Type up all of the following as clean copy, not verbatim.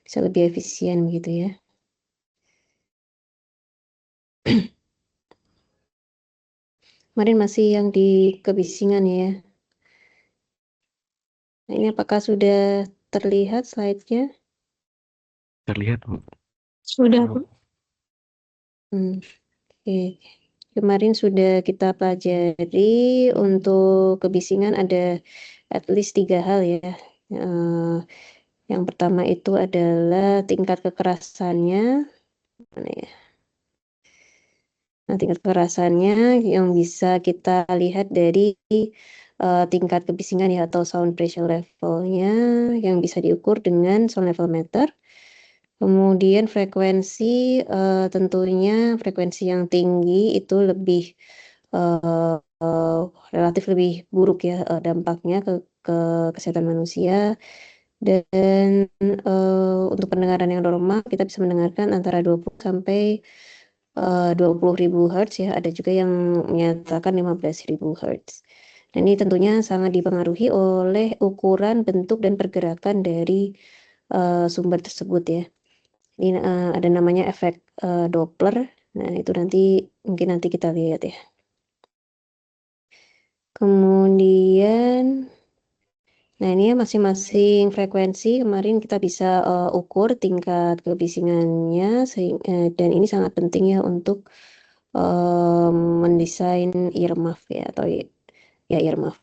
bisa lebih efisien gitu ya. Kemarin masih yang di kebisingan ya. Nah, ini apakah sudah terlihat slide-nya? Terlihat, Bu. Sudah, Bu. Oke. Kemarin sudah kita pelajari untuk kebisingan ada at least 3 hal ya. Yang pertama itu adalah tingkat kekerasannya. Mana ya? Nah, tingkat kekerasannya yang bisa kita lihat dari tingkat kebisingan ya atau sound pressure levelnya yang bisa diukur dengan sound level meter. Kemudian frekuensi, tentunya frekuensi yang tinggi itu lebih relatif lebih buruk ya dampaknya ke kesehatan manusia. Dan untuk pendengaran yang normal kita bisa mendengarkan antara 20 sampai 20.000 Hz ya, ada juga yang menyatakan 15.000 Hz. Dan ini tentunya sangat dipengaruhi oleh ukuran, bentuk, dan pergerakan dari sumber tersebut ya. Ini ada namanya efek Doppler. Nah, itu mungkin nanti kita lihat ya. Kemudian, nah ini ya masing-masing frekuensi kemarin kita bisa ukur tingkat kebisingannya, dan ini sangat penting ya untuk mendesain earmuff ya atau ya earmuff.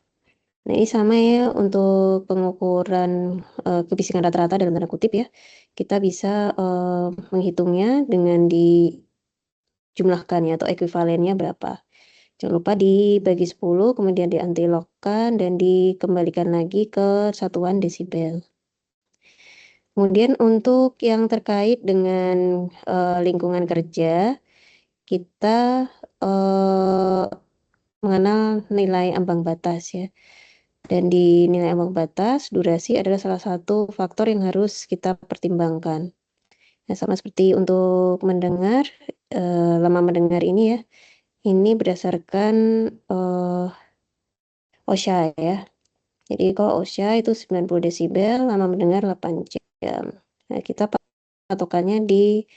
Nah ini sama ya untuk pengukuran kebisingan rata-rata dalam tanda kutip ya. Kita bisa menghitungnya dengan dijumlahkan ya atau ekuivalennya berapa. Jangan lupa dibagi 10, kemudian diantilogkan dan dikembalikan lagi ke satuan desibel. Kemudian untuk yang terkait dengan lingkungan kerja, kita mengenal nilai ambang batas ya. Dan di nilai ambang batas, durasi adalah salah satu faktor yang harus kita pertimbangkan. Nah, sama seperti untuk mendengar, lama mendengar ini ya, ini berdasarkan OSHA ya. Jadi kalau OSHA itu 90 desibel, lama mendengar 8 jam. Nah, kita patokannya di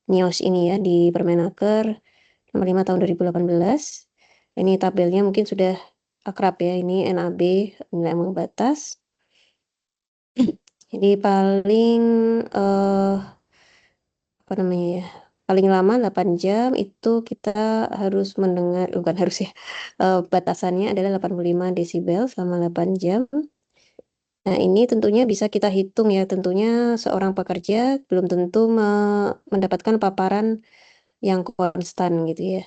NIOS ini ya, di Permenaker nomor 5 tahun 2018. Ini tabelnya mungkin sudah akrab ya, ini NAB, nilai ambang batas. Jadi paling apa namanya ya, paling lama 8 jam itu kita harus mendengar, bukan harus ya, batasannya adalah 85 desibel selama 8 jam. Nah, ini tentunya bisa kita hitung ya, tentunya seorang pekerja belum tentu mendapatkan paparan yang konstan gitu ya.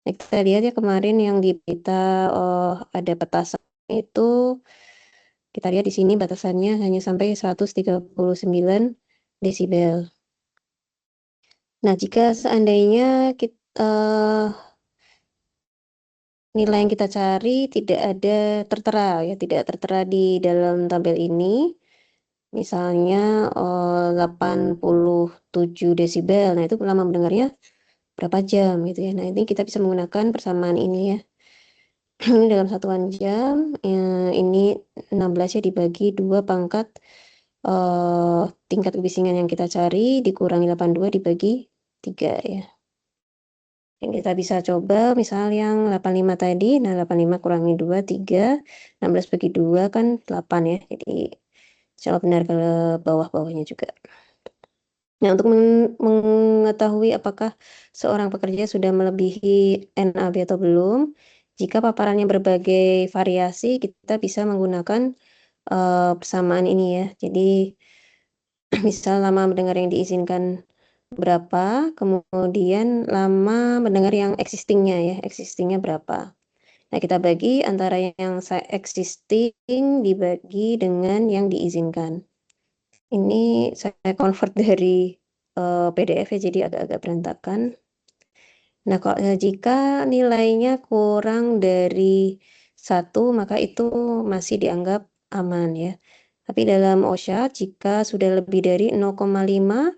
Nah, kita lihat ya kemarin yang di berita ada petasan itu, kita lihat di sini batasannya hanya sampai 139 desibel. Nah, jika seandainya nilai yang kita cari tidak ada tertera ya, tidak tertera di dalam tabel ini, misalnya 87 desibel, nah itu lama mendengarnya berapa jam gitu ya. Nah, ini kita bisa menggunakan persamaan ini ya. Ini dalam satuan jam, ini 16 ya dibagi 2 pangkat tingkat kebisingan yang kita cari dikurangi 82 dibagi 3 ya. Yang kita bisa coba misal yang 85 tadi, nah 85 kurangi 2, 3, 16 bagi 2 kan 8 ya. Jadi coba benar ke bawah-bawahnya juga. Nah, untuk mengetahui apakah seorang pekerja sudah melebihi NAB atau belum, jika paparannya berbagai variasi, kita bisa menggunakan persamaan ini ya. Jadi misal lama mendengar yang diizinkan berapa, kemudian lama mendengar yang existingnya ya, existingnya berapa. Nah, kita bagi antara yang existing dibagi dengan yang diizinkan. Ini saya convert dari PDF ya, jadi agak-agak berantakan. Nah, jika nilainya kurang dari 1, maka itu masih dianggap aman ya. Tapi dalam OSHA, jika sudah lebih dari 0,5,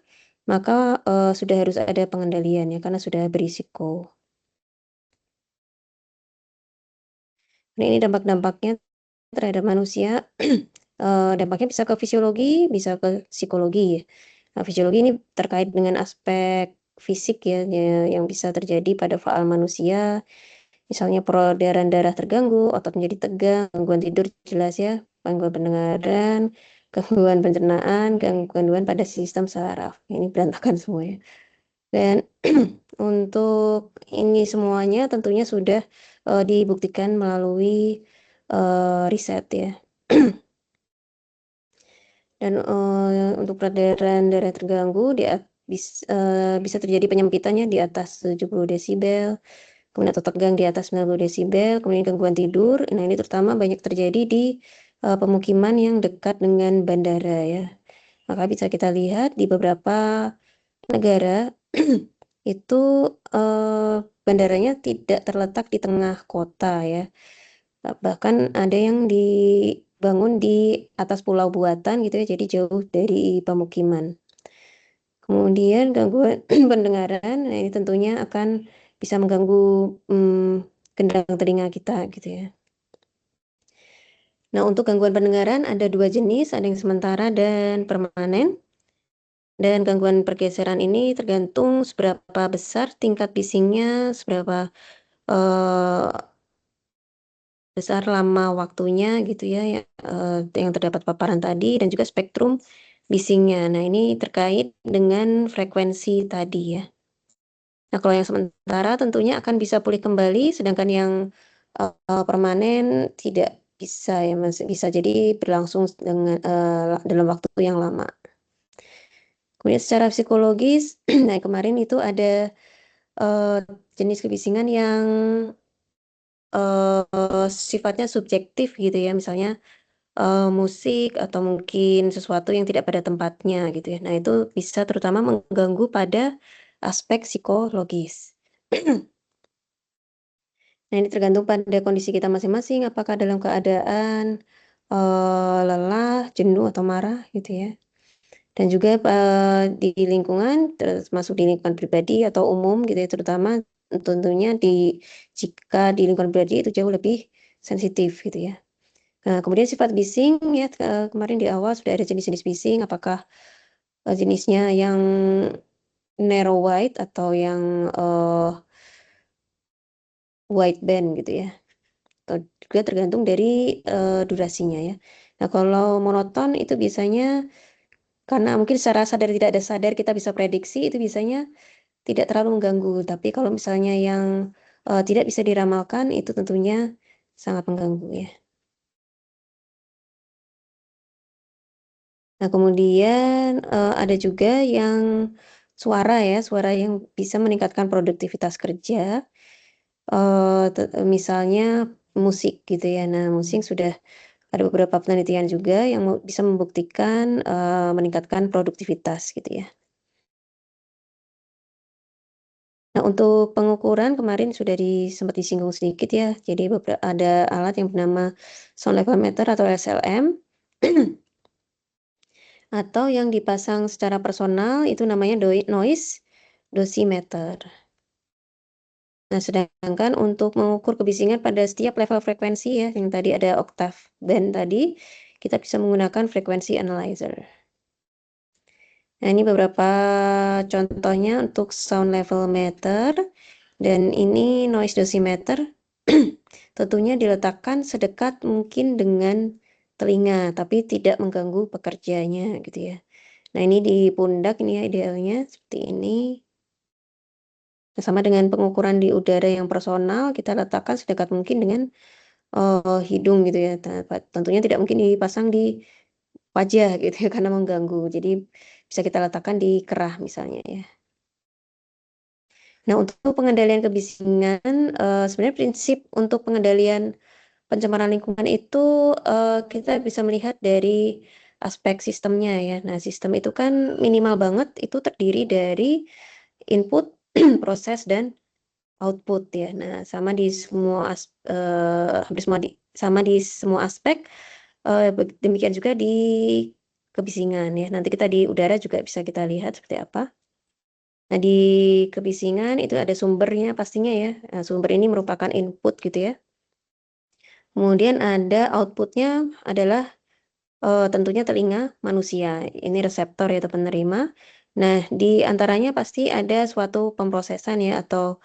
maka sudah harus ada pengendalian ya, karena sudah berisiko. Nah, ini dampak-dampaknya terhadap manusia. Dampaknya bisa ke fisiologi, bisa ke psikologi ya. Nah, fisiologi ini terkait dengan aspek fisik ya, yang bisa terjadi pada faal manusia, misalnya peredaran darah terganggu, otot menjadi tegang, gangguan tidur jelas ya, gangguan pendengaran, gangguan pencernaan, gangguan pada sistem saraf. Ini berantakan semua ya. Dan untuk ini semuanya tentunya sudah dibuktikan melalui riset ya. Dan untuk peredaran darah terganggu bisa terjadi penyempitannya di atas 70 desibel, kemudian atau tegang di atas 90 desibel, kemudian gangguan tidur. Nah, ini terutama banyak terjadi di pemukiman yang dekat dengan bandara ya. Maka bisa kita lihat di beberapa negara itu bandaranya tidak terletak di tengah kota ya. Bahkan ada yang dibangun di atas pulau buatan gitu ya, jadi jauh dari pemukiman. Kemudian gangguan pendengaran, nah ini tentunya akan bisa mengganggu gendang telinga kita gitu ya. Nah, untuk gangguan pendengaran ada 2 jenis, ada yang sementara dan permanen. Dan gangguan pergeseran ini tergantung seberapa besar tingkat bisingnya, seberapa besar lama waktunya gitu ya, yang terdapat paparan tadi dan juga spektrum bisingnya. Nah, ini terkait dengan frekuensi tadi ya. Nah, kalau yang sementara tentunya akan bisa pulih kembali, sedangkan yang permanen tidak bisa ya, masih bisa jadi berlangsung dengan dalam waktu yang lama. Kemudian secara psikologis, nah kemarin itu ada jenis kebisingan yang sifatnya subjektif gitu ya, misalnya musik atau mungkin sesuatu yang tidak pada tempatnya gitu ya. Nah, itu bisa terutama mengganggu pada aspek psikologis. Nah, ini tergantung pada kondisi kita masing-masing, apakah dalam keadaan lelah, jenuh, atau marah gitu ya. Dan juga di lingkungan, termasuk di lingkungan pribadi atau umum gitu ya, terutama tentunya jika di lingkungan pribadi itu jauh lebih sensitif gitu ya. Nah, kemudian sifat bising ya, kemarin di awal sudah ada jenis-jenis bising, apakah jenisnya yang narrow white atau yang wide band gitu ya. Atau juga tergantung dari durasinya ya. Nah, kalau monoton itu biasanya karena mungkin secara sadar tidak ada sadar kita bisa prediksi itu biasanya tidak terlalu mengganggu. Tapi kalau misalnya yang tidak bisa diramalkan itu tentunya sangat mengganggu ya. Nah, kemudian ada juga yang suara ya, suara yang bisa meningkatkan produktivitas kerja. Misalnya musik gitu ya. Nah, musik sudah ada beberapa penelitian juga yang bisa membuktikan meningkatkan produktivitas gitu ya. Nah, untuk pengukuran kemarin sudah sempat disinggung sedikit ya. Jadi ada alat yang bernama sound level meter atau SLM. Atau yang dipasang secara personal itu namanya noise dosimeter. Nah, sedangkan untuk mengukur kebisingan pada setiap level frekuensi ya, yang tadi ada octave band tadi, kita bisa menggunakan frekuensi analyzer. Nah, ini beberapa contohnya untuk sound level meter dan ini noise dosimeter. Tentunya diletakkan sedekat mungkin dengan telinga, tapi tidak mengganggu pekerjanya gitu ya. Nah, ini di pundak ini ya idealnya seperti ini. Nah, sama dengan pengukuran di udara yang personal, kita letakkan sedekat mungkin dengan hidung gitu ya. Tentunya tidak mungkin dipasang di wajah gitu ya karena mengganggu. Jadi bisa kita letakkan di kerah misalnya ya. Nah, untuk pengendalian kebisingan, sebenarnya prinsip untuk pengendalian pencemaran lingkungan itu kita bisa melihat dari aspek sistemnya ya. Nah, sistem itu kan minimal banget itu terdiri dari input, proses, dan output ya. Nah, sama di semua hampir sama di semua aspek, demikian juga di kebisingan ya. Nanti kita di udara juga bisa kita lihat seperti apa. Nah, di kebisingan itu ada sumbernya pastinya ya. Nah, sumber ini merupakan input gitu ya. Kemudian ada outputnya adalah tentunya telinga manusia. Ini reseptor yaitu penerima. Nah, di antaranya pasti ada suatu pemrosesan ya atau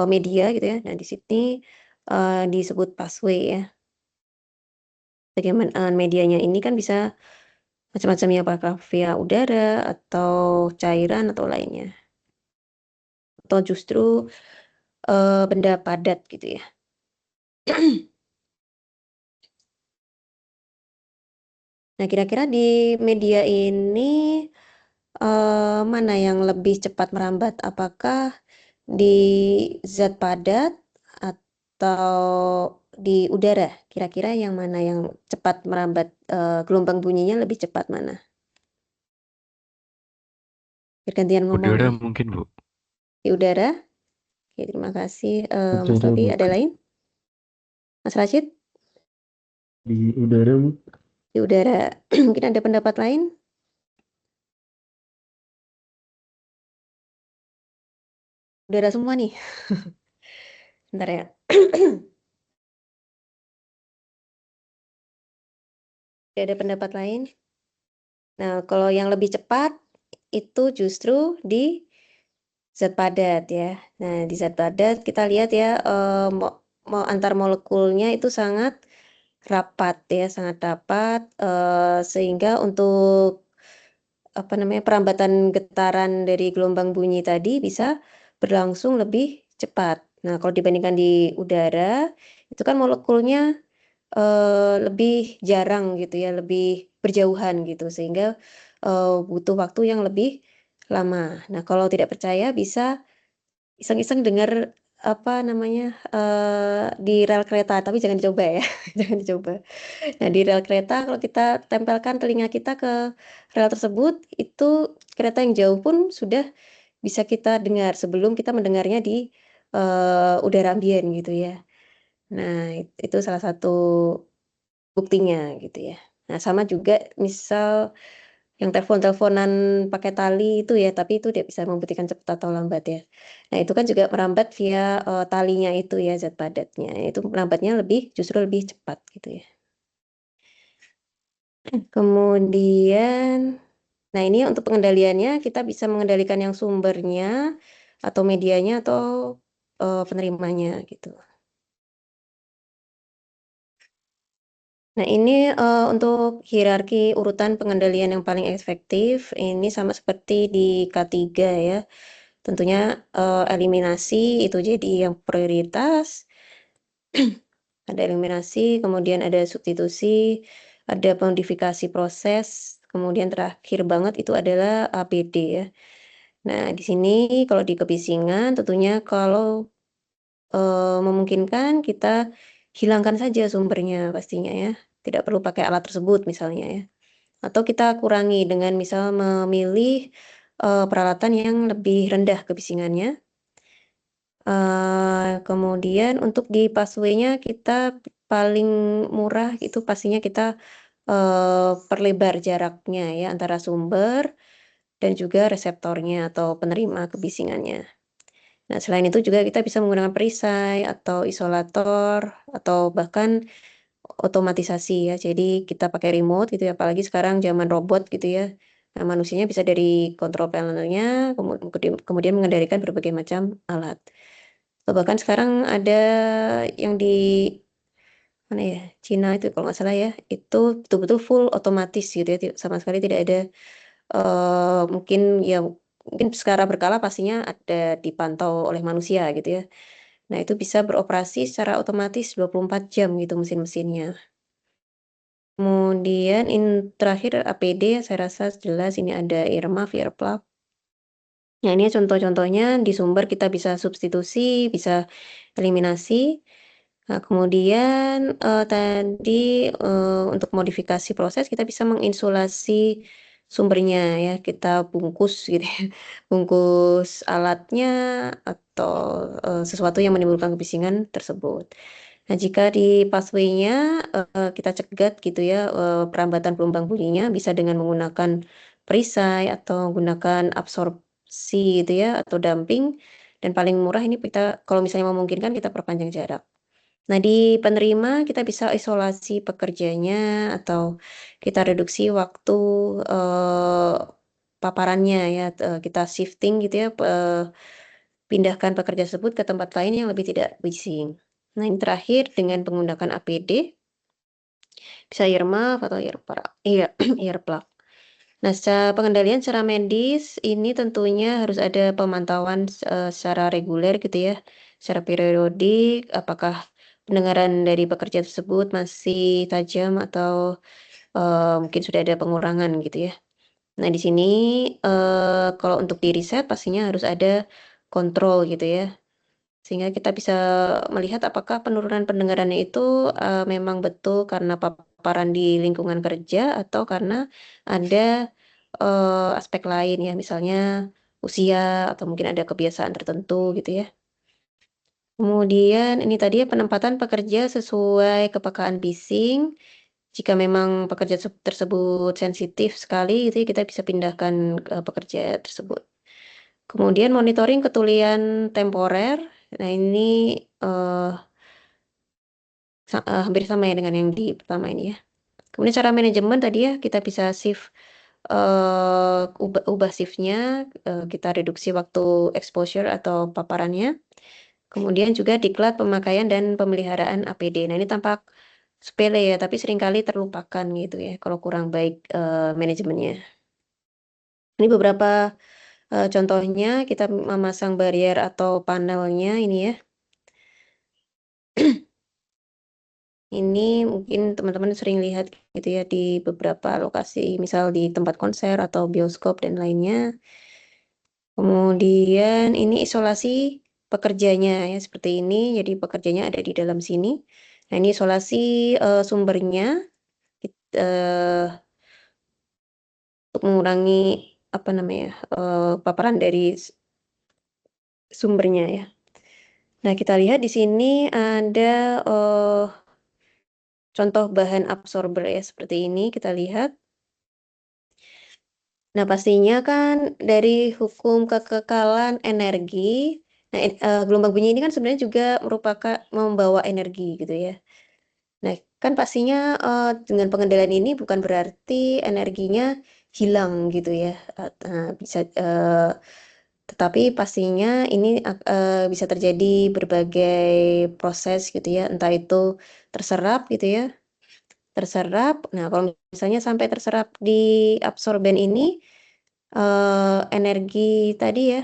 media gitu ya. Nah, di sini disebut pathway ya. Bagaimana medianya ini kan bisa macam-macam ya, apakah via udara atau cairan atau lainnya. Atau justru benda padat gitu ya. Nah, kira-kira di media ini mana yang lebih cepat merambat? Apakah di zat padat atau di udara? Kira-kira yang mana yang cepat merambat, gelombang bunyinya lebih cepat mana? Bergantian ngomong Udara nih. mungkin, Bu. Di udara? Oke, terima kasih. Mas Udara, Robi, Bu. ada lain? Mas Rashid? Di udara, Bu. Di udara. Mungkin ada pendapat lain? Udara semua nih. Bentar ya. Tidak ada pendapat lain? Nah, kalau yang lebih cepat itu justru di zat padat ya. Nah, di zat padat kita lihat ya, antar molekulnya itu sangat rapat ya, sangat rapat, sehingga untuk apa namanya, perambatan getaran dari gelombang bunyi tadi bisa berlangsung lebih cepat. Nah, kalau dibandingkan di udara, itu kan molekulnya lebih jarang gitu ya, lebih berjauhan gitu, sehingga butuh waktu yang lebih lama. Nah, kalau tidak percaya bisa iseng-iseng dengar apa namanya, di rel kereta, tapi jangan dicoba ya, jangan dicoba. Nah, di rel kereta kalau kita tempelkan telinga kita ke rel tersebut, itu kereta yang jauh pun sudah bisa kita dengar sebelum kita mendengarnya di udara ambien gitu ya. Nah, itu salah satu buktinya gitu ya. Nah, sama juga misal yang telepon-teleponan pakai tali itu ya, tapi itu tidak bisa membuktikan cepat atau lambat ya. Nah, itu kan juga merambat via talinya itu ya, zat padatnya. Itu merambatnya justru lebih cepat gitu ya. Kemudian, nah ini untuk pengendaliannya kita bisa mengendalikan yang sumbernya atau medianya atau penerimanya gitu. Nah, ini untuk hierarki urutan pengendalian yang paling efektif, ini sama seperti di K3 ya. Tentunya eliminasi itu jadi yang prioritas, ada eliminasi, kemudian ada substitusi, ada modifikasi proses, kemudian terakhir banget itu adalah APD ya. Nah, di sini kalau di kebisingan tentunya kalau memungkinkan kita hilangkan saja sumbernya pastinya ya. Tidak perlu pakai alat tersebut misalnya ya. Atau kita kurangi dengan misal memilih peralatan yang lebih rendah kebisingannya. Kemudian untuk di pathway-nya kita paling murah itu pastinya kita perlebar jaraknya ya antara sumber dan juga reseptornya atau penerima kebisingannya. Nah, selain itu juga kita bisa menggunakan perisai atau isolator atau bahkan otomatisasi ya. Jadi kita pakai remote gitu ya, apalagi sekarang zaman robot gitu ya. Nah, manusianya bisa dari kontrol panelnya, kemudian mengendalikan berbagai macam alat. Atau bahkan sekarang ada yang di mana ya, Cina itu kalau nggak salah ya, itu betul-betul full otomatis gitu ya, sama sekali tidak ada mungkin ya mungkin secara berkala pastinya ada dipantau oleh manusia gitu ya. Nah, itu bisa beroperasi secara otomatis 24 jam gitu mesin-mesinnya. Kemudian terakhir APD saya rasa jelas ini ada earmuff, earplug. Nah, ini contoh-contohnya di sumber kita bisa substitusi, bisa eliminasi. Nah, kemudian tadi untuk modifikasi proses kita bisa menginsulasi sumbernya ya, kita bungkus gitu ya, bungkus alatnya atau sesuatu yang menimbulkan kebisingan tersebut. Nah, jika di pathway-nya kita cegat gitu ya perambatan gelombang bunyinya bisa dengan menggunakan perisai atau menggunakan absorpsi gitu ya atau damping dan paling murah ini kita kalau misalnya memungkinkan kita perpanjang jarak. Nah, di penerima kita bisa isolasi pekerjanya atau kita reduksi waktu paparannya ya, kita shifting gitu ya, pindahkan pekerja tersebut ke tempat lain yang lebih tidak bising. Nah, yang terakhir dengan menggunakan APD, bisa earmuff atau earplug. Nah, pengendalian secara medis ini tentunya harus ada pemantauan secara reguler gitu ya, secara periodik, apakah pendengaran dari pekerja tersebut masih tajam atau mungkin sudah ada pengurangan gitu ya. Nah, di sini kalau untuk di riset pastinya harus ada kontrol gitu ya, sehingga kita bisa melihat apakah penurunan pendengarannya itu memang betul karena paparan di lingkungan kerja atau karena ada aspek lain ya, misalnya usia atau mungkin ada kebiasaan tertentu gitu ya. Kemudian ini tadi ya penempatan pekerja sesuai kepekaan bising. Jika memang pekerja tersebut sensitif sekali gitu ya, kita bisa pindahkan ke pekerja tersebut. Kemudian monitoring ketulian temporer. Nah, ini hampir sama ya dengan yang di pertama ini ya. Kemudian cara manajemen tadi ya, kita bisa shift ubah shift-nya, kita reduksi waktu exposure atau paparannya. Kemudian juga diklat pemakaian dan pemeliharaan APD. Nah, ini tampak sepele ya, tapi seringkali terlupakan gitu ya kalau kurang baik manajemennya. Ini beberapa contohnya, kita memasang barrier atau panelnya ini ya. Ini mungkin teman-teman sering lihat gitu ya di beberapa lokasi, misal di tempat konser atau bioskop dan lainnya. Kemudian ini isolasi pekerjanya ya seperti ini, jadi pekerjanya ada di dalam sini. Nah, ini isolasi sumbernya untuk mengurangi apa namanya paparan dari sumbernya ya. Nah, kita lihat di sini ada contoh bahan absorber ya seperti ini kita lihat. Nah, pastinya kan dari hukum kekekalan energi, nah gelombang bunyi ini kan sebenarnya juga merupakan membawa energi gitu ya. Nah, kan pastinya dengan pengendalian ini bukan berarti energinya hilang gitu ya. Bisa tetapi pastinya ini bisa terjadi berbagai proses gitu ya, entah itu terserap gitu ya, terserap. Nah, kalau misalnya sampai terserap di absorben ini, energi tadi ya,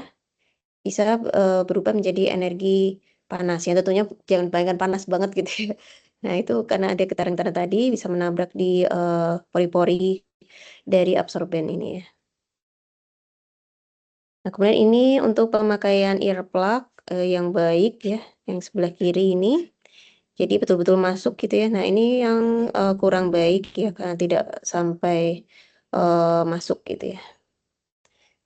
bisa berubah menjadi energi panas, yang tentunya jangan bayangkan panas banget gitu ya. Nah, itu karena ada getaran-getaran tadi bisa menabrak di pori-pori dari absorben ini ya. Nah, kemudian ini untuk pemakaian earplug yang baik ya, yang sebelah kiri ini. Jadi betul-betul masuk gitu ya. Nah, ini yang kurang baik ya, karena tidak sampai masuk gitu ya.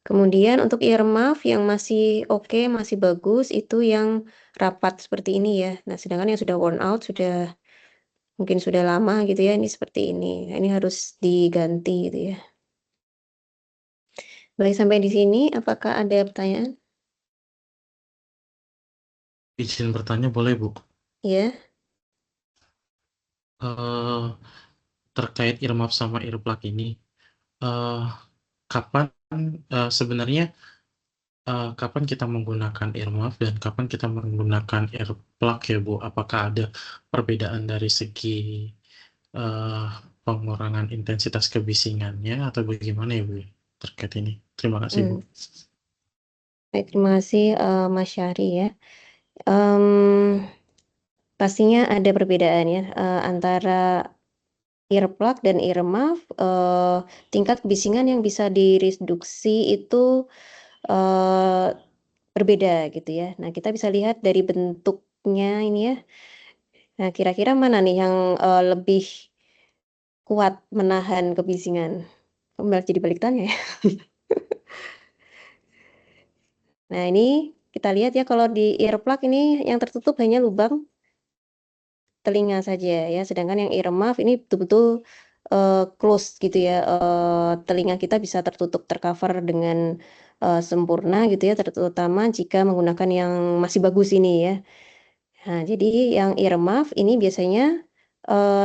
Kemudian untuk earmuff yang masih oke, masih bagus, itu yang rapat seperti ini ya. Nah, sedangkan yang sudah worn out, mungkin sudah lama gitu ya, ini seperti ini. Nah, ini harus diganti gitu ya. Baik, sampai di sini, apakah ada pertanyaan? Izin bertanya boleh, Bu? Ya. Eh, Terkait earmuff sama earplug ini, eh, kapan sebenarnya kapan kita menggunakan earmuff dan kapan kita menggunakan earplug ya, Bu? Apakah ada perbedaan dari segi eh, pengurangan intensitas kebisingannya atau bagaimana ya, Bu? Terkait ini. Terima kasih, Bu. Baik, terima kasih Mas Syahri ya. Pastinya ada perbedaan ya antara earplug dan earmuff. Tingkat kebisingan yang bisa direduksi itu eh, berbeda gitu ya. Nah, kita bisa lihat dari bentuknya ini ya. Nah, kira-kira mana nih yang lebih kuat menahan kebisingan? Kembali jadi balik tanya ya. Nah, ini kita lihat ya kalau di earplug ini yang tertutup hanya lubang telinga saja ya, sedangkan yang earmuff ini betul-betul close gitu ya, telinga kita bisa tertutup, tercover dengan sempurna gitu ya, terutama jika menggunakan yang masih bagus ini ya. Nah, jadi yang earmuff ini biasanya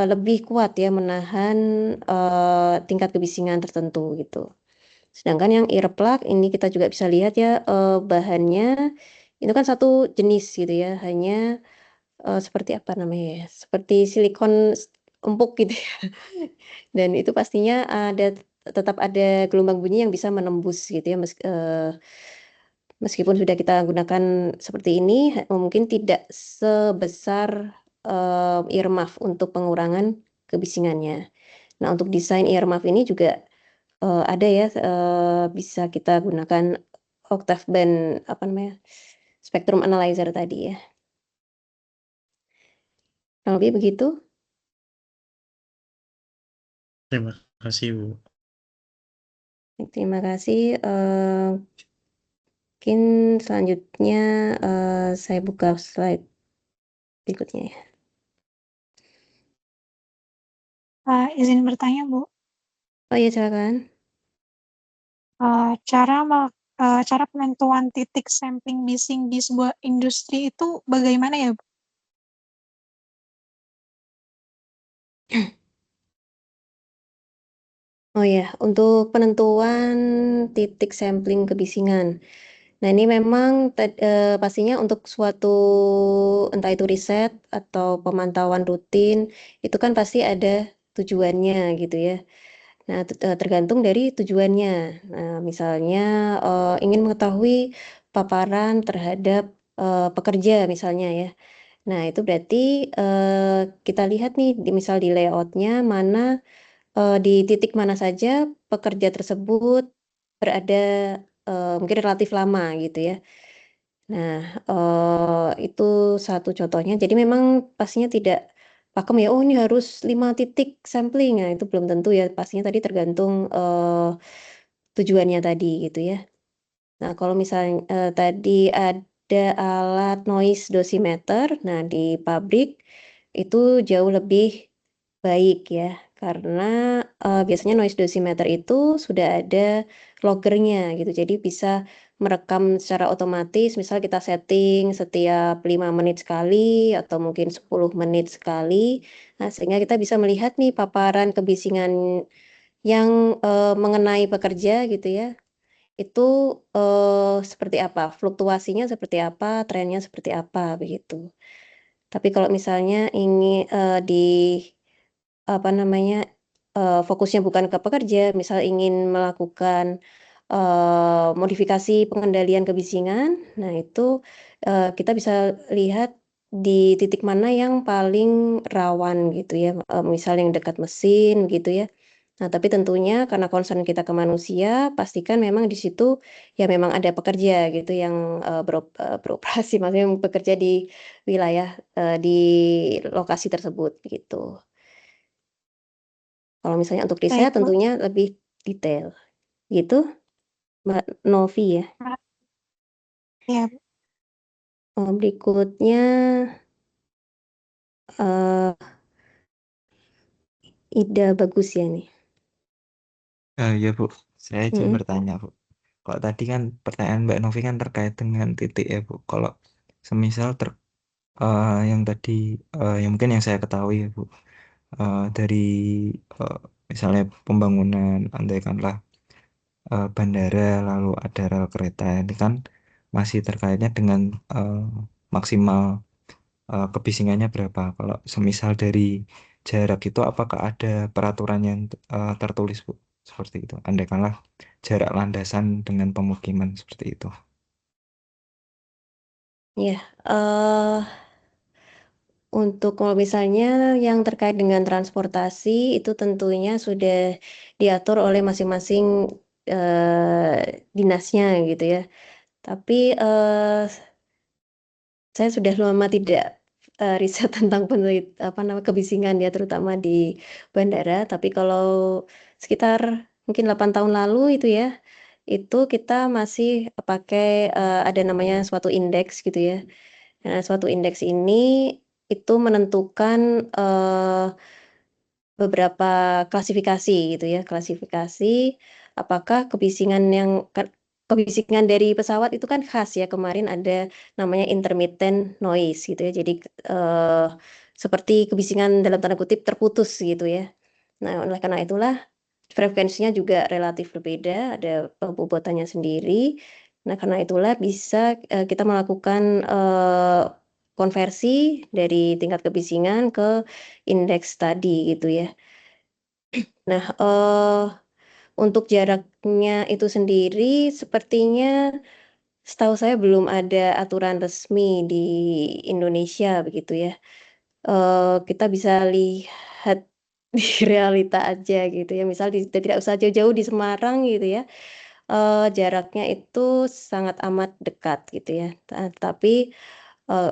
lebih kuat ya menahan tingkat kebisingan tertentu gitu. Sedangkan yang earplug ini kita juga bisa lihat ya bahannya itu kan satu jenis gitu ya, hanya seperti apa namanya ya, seperti silikon empuk gitu ya. Dan itu pastinya tetap ada gelombang bunyi yang bisa menembus gitu ya meskipun sudah kita gunakan seperti ini mungkin tidak sebesar earmuff untuk pengurangan kebisingannya. Nah, untuk desain earmuff ini juga ada ya bisa kita gunakan octave band apa namanya spectrum analyzer tadi ya. Kurang lebih begitu. Terima kasih, Bu. Terima kasih. Mungkin selanjutnya saya buka slide berikutnya ya. Izin bertanya, Bu. Oh iya, silakan. Cara penentuan titik sampling bising di sebuah industri itu bagaimana ya, Bu? Oh ya, untuk penentuan titik sampling kebisingan. Nah, ini memang pastinya untuk suatu entah itu riset atau pemantauan rutin, itu kan pasti ada tujuannya gitu ya. Nah, tergantung dari tujuannya. Nah, misalnya ingin mengetahui paparan terhadap pekerja misalnya ya. Nah, itu berarti kita lihat nih misal di layoutnya mana di titik mana saja pekerja tersebut berada mungkin relatif lama gitu ya. Nah, itu satu contohnya. Jadi memang pastinya tidak pakem ya, oh ini harus 5 titik sampling. Nah, itu belum tentu ya, pastinya tadi tergantung tujuannya tadi gitu ya. Nah, kalau misalnya tadi ada alat noise dosimeter, nah di pabrik itu jauh lebih baik ya, karena biasanya noise dosimeter itu sudah ada loggernya gitu, jadi bisa merekam secara otomatis, misal kita setting setiap 5 menit sekali atau mungkin 10 menit sekali, nah sehingga kita bisa melihat nih paparan kebisingan yang mengenai pekerja gitu ya, itu seperti apa, fluktuasinya seperti apa, trennya seperti apa, begitu. Tapi kalau misalnya ingin di apa namanya, fokusnya bukan ke pekerja, misal ingin melakukan modifikasi pengendalian kebisingan, nah itu kita bisa lihat di titik mana yang paling rawan gitu ya, misal yang dekat mesin gitu ya. Nah, tapi tentunya karena concern kita ke manusia, pastikan memang di situ ya memang ada pekerja gitu yang beroperasi, maksudnya yang bekerja di wilayah di lokasi tersebut gitu. Kalau misalnya untuk riset Baik, Bu. tentunya lebih detail, gitu, Mbak Novi ya. Iya, Bu. Berikutnya Ida Bagus ya nih. Ya Bu, saya izin Mhm. bertanya Bu. Kalau tadi kan pertanyaan Mbak Novi kan terkait dengan titik ya Bu. Kalau semisal yang tadi yang mungkin yang saya ketahui ya Bu, dari eh, misalnya pembangunan andaikanlah bandara lalu ada rel kereta ini kan masih terkaitnya dengan maksimal kebisingannya berapa. Kalau semisal dari jarak itu apakah ada peraturan yang tertulis Bu? Seperti itu. Andaikanlah jarak landasan dengan pemukiman seperti itu. Ya, untuk kalau misalnya yang terkait dengan transportasi itu tentunya sudah diatur oleh masing-masing dinasnya gitu ya. Tapi saya sudah lama tidak riset tentang kebisingan ya terutama di bandara. Tapi kalau sekitar mungkin 8 tahun lalu itu ya, itu kita masih pakai ada namanya suatu indeks gitu ya. Nah, suatu indeks ini itu menentukan beberapa klasifikasi gitu ya, klasifikasi apakah kebisingan yang kebisingan dari pesawat itu kan khas ya, kemarin ada namanya intermittent noise gitu ya, jadi seperti kebisingan dalam tanda kutip terputus gitu ya. Nah, oleh karena itulah frekuensinya juga relatif berbeda, ada bobotannya sendiri. Nah, karena itulah bisa kita melakukan konversi dari tingkat kebisingan ke indeks tadi gitu ya. Nah, untuk jaraknya itu sendiri sepertinya setahu saya belum ada aturan resmi di Indonesia begitu ya. Kita bisa lihat di realita aja gitu ya, misal tidak usah jauh-jauh di Semarang gitu ya, jaraknya itu sangat amat dekat gitu ya. Tapi,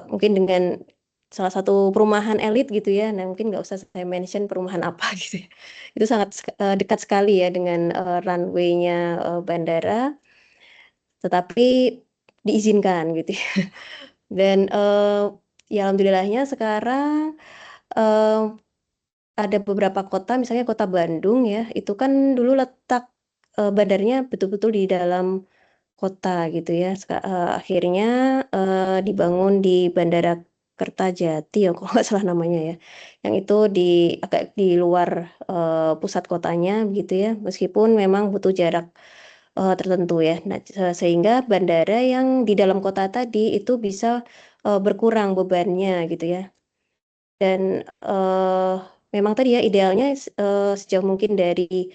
mungkin dengan salah satu perumahan elit gitu ya, nah mungkin nggak usah saya mention perumahan apa gitu ya. Itu sangat dekat sekali ya dengan, runway-nya, bandara, tetapi diizinkan gitu ya. Dan, ya alhamdulillahnya sekarang, eee, ada beberapa kota misalnya kota Bandung ya, itu kan dulu letak, bandarnya betul-betul di dalam kota gitu ya, akhirnya, dibangun di Bandara Kertajati ya kalau nggak salah namanya ya, yang itu agak di luar, pusat kotanya gitu ya, meskipun memang butuh jarak, tertentu ya. Nah, sehingga bandara yang di dalam kota tadi itu bisa, berkurang bebannya gitu ya. Dan, memang tadi ya idealnya sejauh mungkin dari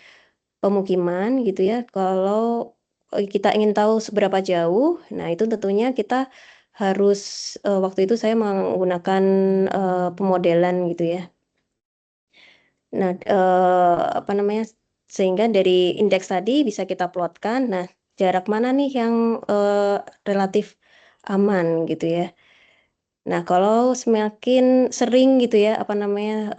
pemukiman gitu ya, kalau, kita ingin tahu seberapa jauh, nah itu tentunya kita harus, waktu itu saya menggunakan, pemodelan gitu ya. Nah, apa namanya, sehingga dari indeks tadi bisa kita plotkan, nah jarak mana nih yang, relatif aman gitu ya. Nah, kalau semakin sering gitu ya, apa namanya,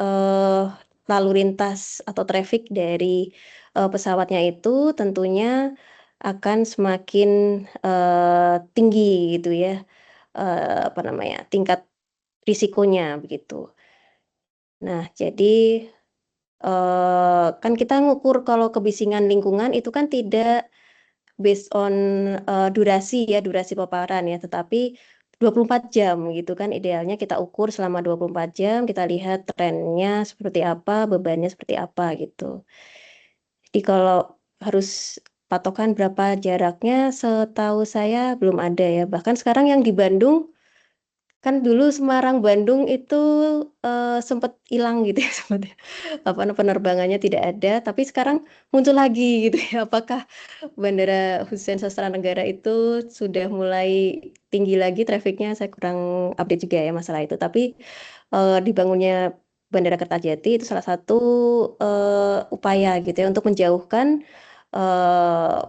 lalu lintas atau traffic dari, pesawatnya itu tentunya akan semakin, tinggi gitu ya, apa namanya, tingkat risikonya begitu. Nah, jadi, kan kita ngukur kalau kebisingan lingkungan itu kan tidak based on, durasi ya, durasi paparan ya, tetapi 24 jam gitu kan idealnya kita ukur selama 24 jam, kita lihat trennya seperti apa, bebannya seperti apa gitu. Jadi kalau harus patokan berapa jaraknya, setahu saya belum ada ya, bahkan sekarang yang di Bandung kan dulu Semarang, Bandung itu, sempet hilang gitu ya, sempet ya, apa, penerbangannya tidak ada, tapi sekarang muncul lagi gitu ya. Apakah Bandara Hussein Sastranegara itu sudah mulai tinggi lagi trafiknya? Saya kurang update juga ya masalah itu. Tapi, dibangunnya Bandara Kertajati itu salah satu, upaya gitu ya untuk menjauhkan,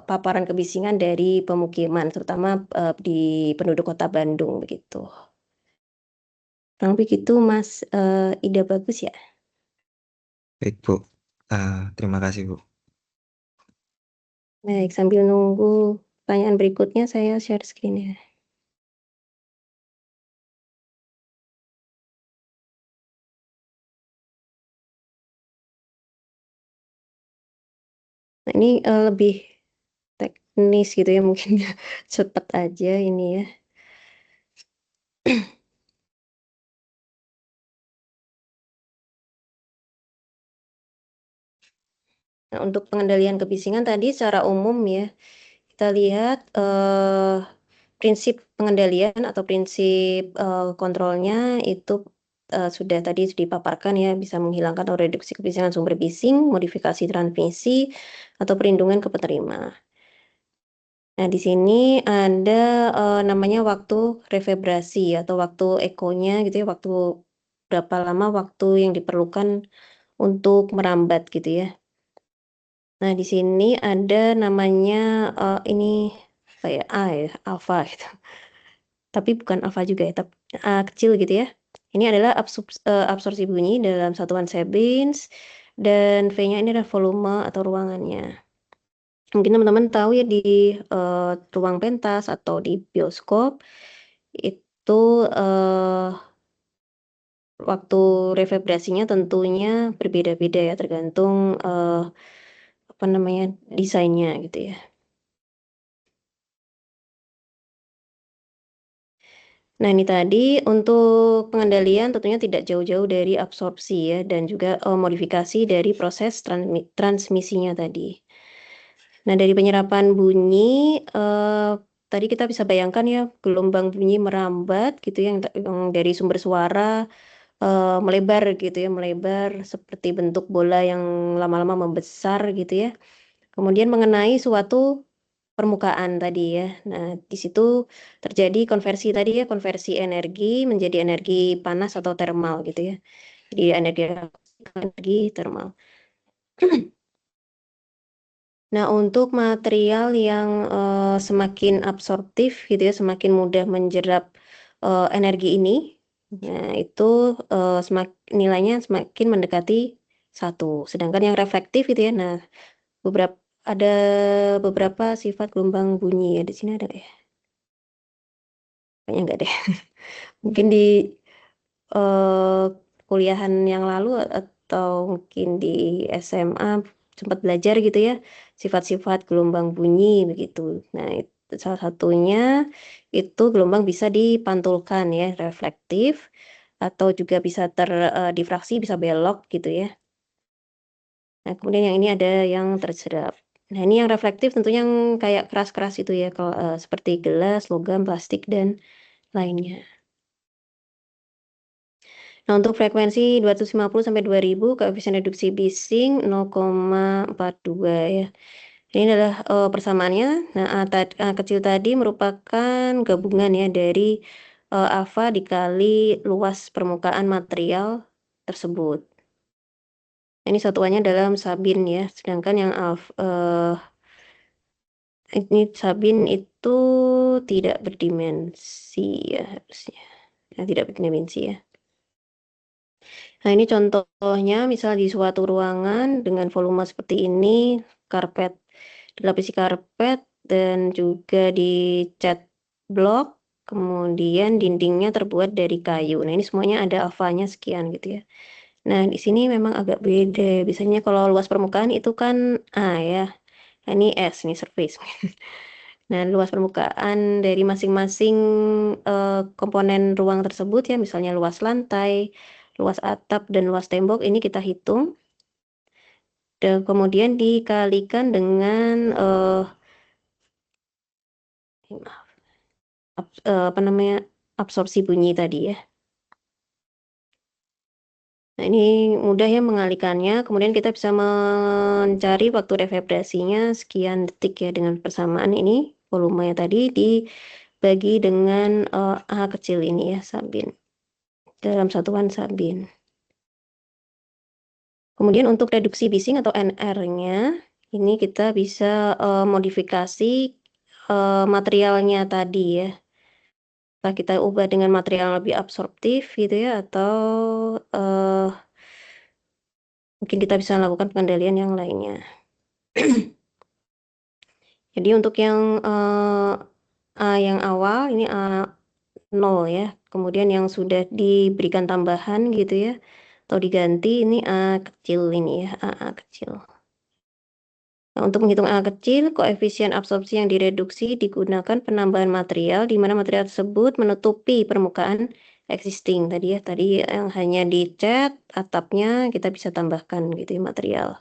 paparan kebisingan dari pemukiman, terutama, di penduduk kota Bandung begitu. Kurang lebih gitu Mas, ide bagus ya? Baik, Bu. Terima kasih, Bu. Baik, sambil nunggu pertanyaan berikutnya saya share screen ya. Nah ini, lebih teknis gitu ya mungkin ya, cepet aja ini ya. Nah, untuk pengendalian kebisingan tadi secara umum ya, kita lihat, prinsip pengendalian atau prinsip, kontrolnya itu, sudah tadi dipaparkan ya, bisa menghilangkan atau reduksi kebisingan sumber bising, modifikasi transmisi, atau perlindungan ke penerima. Nah, di sini ada, namanya waktu reverberasi atau waktu ekonya gitu ya, waktu berapa lama waktu yang diperlukan untuk merambat gitu ya. Nah, di sini ada namanya, ini kayak A ya, alfa gitu. Tapi bukan alfa juga ya, A kecil gitu ya. Ini adalah absorpsi bunyi dalam satuan Sebeans dan V-nya ini adalah volume atau ruangannya. Mungkin teman-teman tahu ya di, ruang pentas atau di bioskop, itu, waktu reverberasinya tentunya berbeda-beda ya tergantung, apa namanya, desainnya gitu ya. Nah, ini tadi untuk pengendalian tentunya tidak jauh-jauh dari absorpsi ya, dan juga modifikasi dari proses transmisinya tadi. Nah, dari penyerapan bunyi, tadi kita bisa bayangkan ya, gelombang bunyi merambat gitu ya, yang dari sumber suara melebar gitu ya, melebar seperti bentuk bola yang lama-lama membesar gitu ya. Kemudian mengenai suatu permukaan tadi ya. Nah, di situ terjadi konversi tadi ya, konversi energi menjadi energi panas atau termal gitu ya. Jadi energi termal. Nah, untuk material yang semakin absorptif gitu ya, semakin mudah menjerap energi ini, nah itu nilainya semakin mendekati 1. Sedangkan yang reflektif gitu ya, nah ada beberapa sifat gelombang bunyi ya. Di sini ada ya? Kayaknya enggak deh. Mungkin di kuliahan yang lalu atau mungkin di SMA sempat belajar gitu ya, sifat-sifat gelombang bunyi begitu. Nah, salah satunya itu gelombang bisa dipantulkan ya, reflektif, atau juga bisa terdifraksi, bisa belok gitu ya. Nah, kemudian yang ini ada yang terserap. Nah, ini yang reflektif tentunya yang kayak keras-keras itu ya, kalau seperti gelas, logam, plastik, dan lainnya. Nah, untuk frekuensi 250 sampai 2000, koefisien reduksi Bising 0,42 ya. Ini adalah persamaannya. Nah, A kecil tadi merupakan gabungan ya dari alfa dikali luas permukaan material tersebut. Ini satuannya dalam Sabin ya. Sedangkan yang ini Sabin itu tidak berdimensi ya harusnya. Nah, tidak berdimensi ya. Nah, ini contohnya misal di suatu ruangan dengan volume seperti ini, karpet, dilapisi karpet, dan juga dicat blok, kemudian dindingnya terbuat dari kayu. Nah, ini semuanya ada alfanya sekian gitu ya. Nah, di sini memang agak beda. Biasanya kalau luas permukaan itu kan A ya. Nah, ini S, ini surface. Nah, luas permukaan dari masing-masing komponen ruang tersebut ya, misalnya luas lantai, luas atap, dan luas tembok, ini kita hitung. Dan kemudian dikalikan dengan apa namanya, absorpsi bunyi tadi ya. Nah, ini mudah ya mengalikannya. Kemudian kita bisa mencari waktu reverberasinya sekian detik ya, dengan persamaan ini volumenya tadi dibagi dengan A kecil ini ya, Sabin. Dalam satuan Sabin. Kemudian untuk reduksi Bising atau NR-nya, ini kita bisa modifikasi materialnya tadi ya. Entah kita ubah dengan material yang lebih absorptif gitu ya, atau mungkin kita bisa lakukan pengendalian yang lainnya. Jadi untuk yang A yang awal ini A0 ya. Kemudian yang sudah diberikan tambahan gitu ya, atau diganti ini A kecil ini ya, A kecil. Nah, untuk menghitung A kecil, koefisien absorpsi yang direduksi digunakan penambahan material, di mana material tersebut menutupi permukaan existing tadi ya. Tadi yang hanya dicat, atapnya kita bisa tambahkan gitu ya material.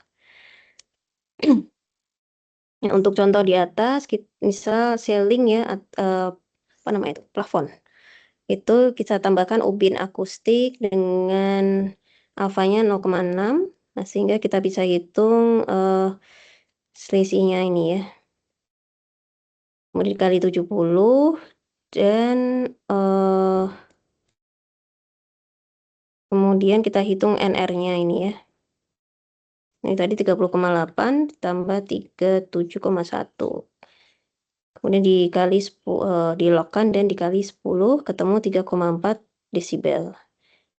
Nah, untuk contoh di atas, misal ceiling ya, apa namanya itu, plafon. Itu kita tambahkan ubin akustik dengan alfanya 0,6, nah, sehingga kita bisa hitung selisihnya ini ya. Kemudian dikali 70 dan kemudian kita hitung NR-nya ini ya. Ini tadi 30,8 ditambah 37,1. Kemudian dikali dilokkan dan dikali 10 ketemu 3,4 desibel.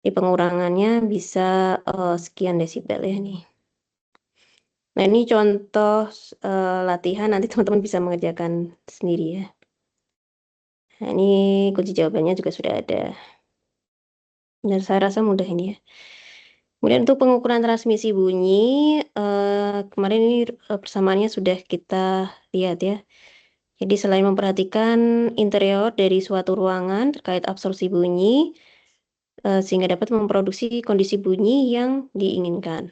Ini pengurangannya bisa sekian desibel ya nih. Nah, ini contoh latihan, nanti teman-teman bisa mengerjakan sendiri ya. Nah, ini kunci jawabannya juga sudah ada. Dan saya rasa mudah ini ya. Kemudian untuk pengukuran transmisi bunyi, kemarin ini persamaannya sudah kita lihat ya. Jadi selain memperhatikan interior dari suatu ruangan terkait absorpsi bunyi, sehingga dapat memproduksi kondisi bunyi yang diinginkan.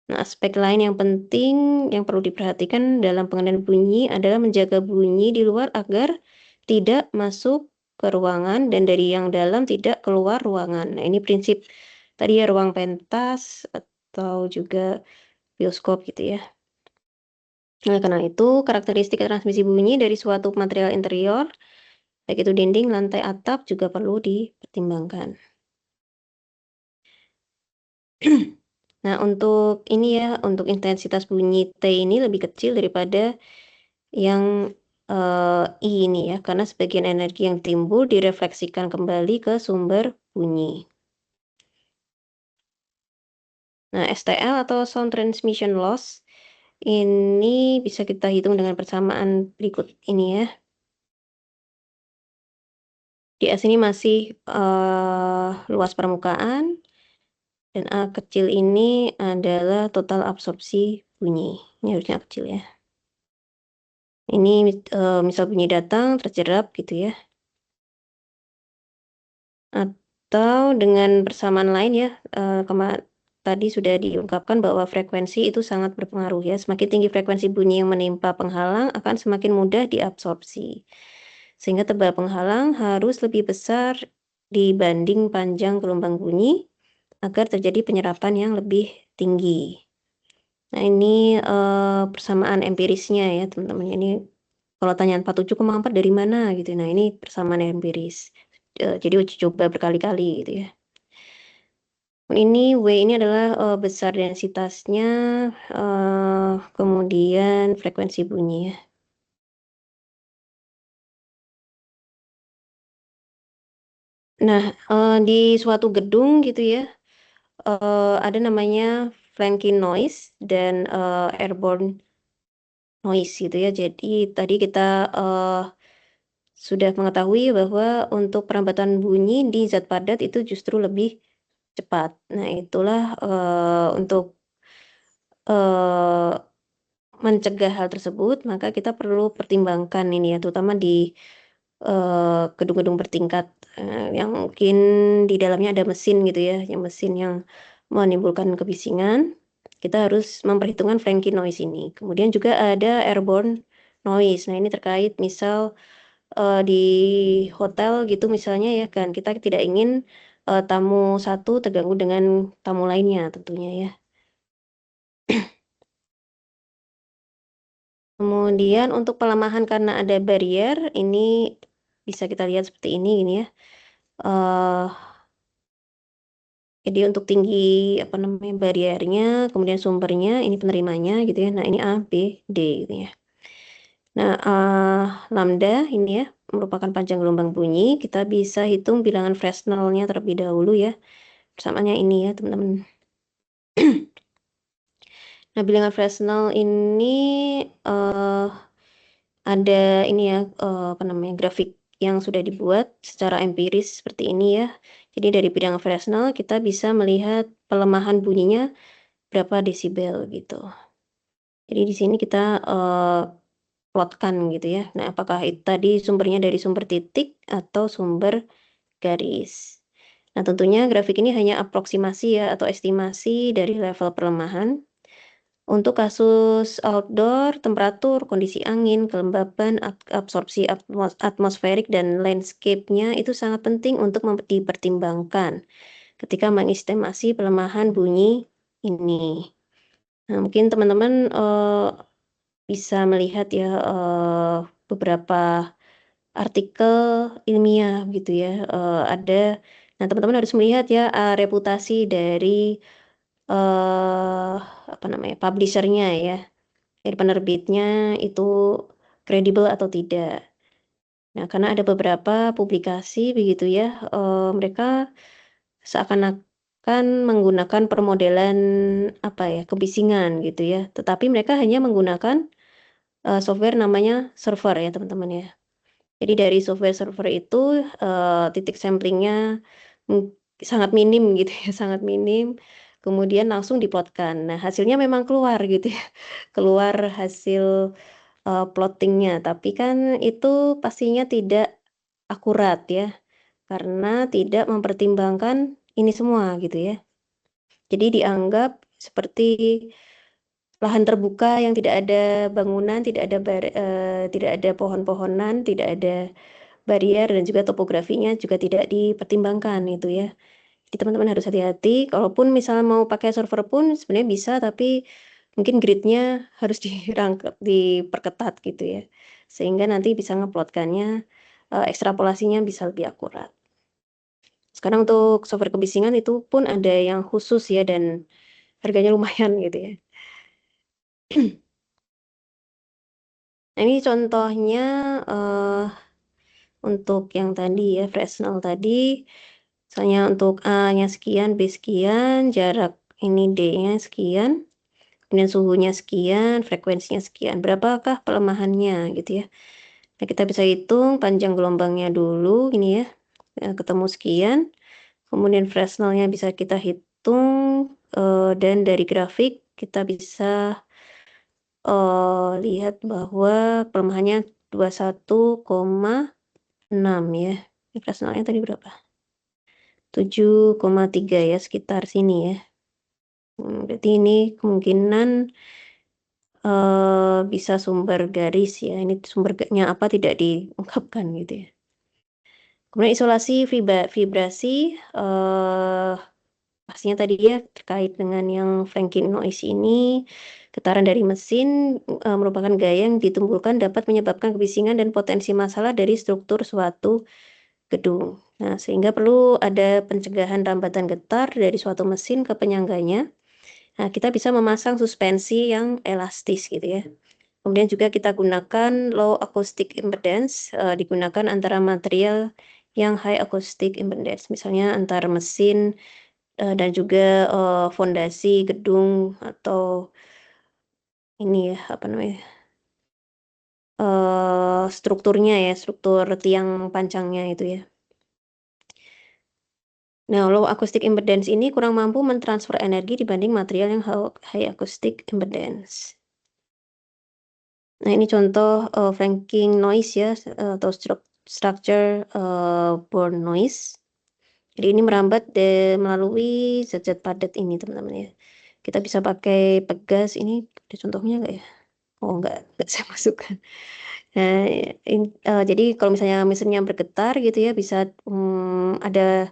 Nah, aspek lain yang penting yang perlu diperhatikan dalam pengendalian bunyi adalah menjaga bunyi di luar agar tidak masuk ke ruangan dan dari yang dalam tidak keluar ruangan. Nah, ini prinsip tadi ya, ruang pentas atau juga bioskop gitu ya. Oleh karena itu, karakteristik transmisi bunyi dari suatu material interior, baik itu dinding, lantai, atap, juga perlu dipertimbangkan. Nah, untuk ini ya, untuk intensitas bunyi T ini lebih kecil daripada yang I ini ya, karena sebagian energi yang timbul direfleksikan kembali ke sumber bunyi. Nah, STL atau Sound Transmission Loss ini bisa kita hitung dengan persamaan berikut ini ya. Di A sini masih luas permukaan, dan A kecil ini adalah total absorpsi bunyi. Ini harusnya kecil ya. Ini misal bunyi datang terjerap gitu ya. Atau dengan persamaan lain ya, tadi sudah diungkapkan bahwa frekuensi itu sangat berpengaruh ya. Semakin tinggi frekuensi bunyi yang menimpa penghalang akan semakin mudah diabsorpsi. Sehingga tebal penghalang harus lebih besar dibanding panjang gelombang bunyi agar terjadi penyerapan yang lebih tinggi. Nah, ini persamaan empirisnya ya, teman-teman. Ini kalau tanyaan 47,4 dari mana gitu. Nah, ini persamaan empiris. Jadi uji coba berkali-kali gitu ya. Ini W ini adalah besar densitasnya, kemudian frekuensi bunyi ya. Nah, di suatu gedung gitu ya, ada namanya flanking noise dan airborne noise gitu ya. Jadi tadi kita sudah mengetahui bahwa untuk perambatan bunyi di zat padat itu justru lebih cepat. Nah, itulah untuk mencegah hal tersebut, maka kita perlu pertimbangkan ini ya, terutama di gedung-gedung bertingkat yang mungkin di dalamnya ada mesin gitu ya, yang mesin yang menimbulkan kebisingan. Kita harus memperhitungkan flanking noise ini. Kemudian juga ada airborne noise. Nah, ini terkait misal di hotel gitu misalnya ya kan, kita tidak ingin tamu satu terganggu dengan tamu lainnya tentunya ya. Kemudian untuk pelemahan karena ada barrier, ini bisa kita lihat seperti ini ya. Jadi untuk tinggi apa namanya barriernya, kemudian sumbernya, ini penerimanya gitu ya. Nah, ini A, B, D gitu ya. Nah, lambda ini ya merupakan panjang gelombang bunyi. Kita bisa hitung bilangan Fresnel-nya terlebih dahulu ya. Persamaannya ini ya, teman-teman. Nah, bilangan Fresnel ini ada ini ya, apa namanya, grafik yang sudah dibuat secara empiris seperti ini ya. Jadi dari bilangan Fresnel kita bisa melihat pelemahan bunyinya berapa desibel gitu. Jadi di sini kita plotkan gitu ya. Nah, apakah itu tadi sumbernya dari sumber titik atau sumber garis. Nah, tentunya grafik ini hanya aproksimasi ya atau estimasi dari level pelemahan. Untuk kasus outdoor, temperatur, kondisi angin, kelembaban, absorpsi atmosferik, dan landscape-nya itu sangat penting untuk dipertimbangkan ketika mengestimasi pelemahan bunyi ini. Nah, mungkin teman-teman bisa melihat ya beberapa artikel ilmiah gitu ya. Nah, teman-teman harus melihat ya reputasi dari apa namanya, publisher-nya ya, dari penerbitnya itu kredibel atau tidak. Nah, karena ada beberapa publikasi begitu ya, mereka seakan-akan menggunakan permodelan apa ya, kebisingan gitu ya, tetapi mereka hanya menggunakan software namanya server ya teman-teman ya. Jadi dari software server itu titik samplingnya sangat minim gitu ya, sangat minim. Kemudian langsung diplotkan. Nah, hasilnya memang keluar gitu ya. Keluar hasil plottingnya, tapi kan itu pastinya tidak akurat ya, karena tidak mempertimbangkan ini semua gitu ya. Jadi dianggap seperti lahan terbuka yang tidak ada bangunan, tidak ada pohon-pohonan, tidak ada barrier, dan juga topografinya juga tidak dipertimbangkan itu ya. Jadi teman-teman harus hati-hati, kalaupun misalnya mau pakai server pun sebenarnya bisa, tapi mungkin gridnya harus diperketat gitu ya, sehingga nanti bisa ngeplotkannya, ekstrapolasinya bisa lebih akurat. Sekarang untuk software kebisingan itu pun ada yang khusus ya, dan harganya lumayan gitu ya. Nah, ini contohnya untuk yang tadi ya, Fresnel tadi, misalnya untuk A-nya sekian, B sekian, jarak ini D-nya sekian, kemudian suhunya sekian, frekuensinya sekian, berapakah pelemahannya gitu ya. Nah, kita bisa hitung panjang gelombangnya dulu ini ya, ketemu sekian, kemudian Fresnelnya bisa kita hitung, dan dari grafik kita bisa lihat bahwa pelemahannya 21,6 ya. Ini Fresnelnya tadi berapa? 7,3 ya, sekitar sini ya. Berarti ini kemungkinan bisa sumber garis ya. Ini sumbernya apa tidak diungkapkan gitu ya. Kemudian isolasi vibrasi, pastinya tadi ya terkait dengan yang Franklin noise ini, getaran dari mesin merupakan gaya yang ditimbulkan dapat menyebabkan kebisingan dan potensi masalah dari struktur suatu gedung. Nah, sehingga perlu ada pencegahan rambatan getar dari suatu mesin ke penyangganya. Nah, kita bisa memasang suspensi yang elastis gitu ya. Kemudian juga kita gunakan low acoustic impedance, digunakan antara material yang high acoustic impedance, misalnya antar mesin dan juga fondasi gedung atau ini ya apa namanya strukturnya ya, struktur tiang pancangnya itu ya. Nah, low acoustic impedance ini kurang mampu mentransfer energi dibanding material yang high acoustic impedance. Nah, ini contoh franking noise ya, atau structure borne noise. Jadi ini merambat melalui zat-zat padat ini teman-teman ya. Kita bisa pakai pegas, ini ada contohnya nggak ya? Oh nggak saya masukkan. Nah, jadi kalau misalnya mesinnya bergetar gitu ya, bisa ada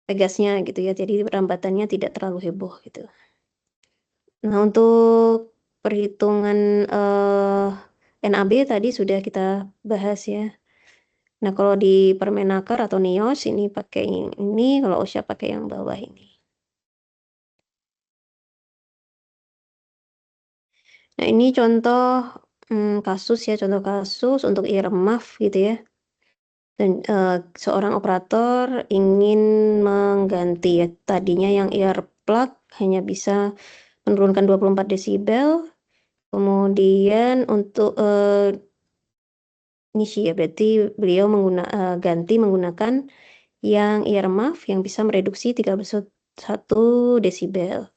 pegasnya gitu ya, jadi rambatannya tidak terlalu heboh gitu. Nah, untuk perhitungan NAB tadi sudah kita bahas ya. Nah, kalau di Permenaker atau NIOS ini pakai ini, kalau OSHA pakai yang bawah ini. Nah, ini contoh kasus ya, contoh kasus untuk IRMAF gitu ya. Dan seorang operator ingin mengganti ya, tadinya yang ear plug hanya bisa menurunkan 24 desibel, kemudian untuk ini sih ya, berarti beliau ganti menggunakan yang earmuff yang bisa mereduksi 31 desibel.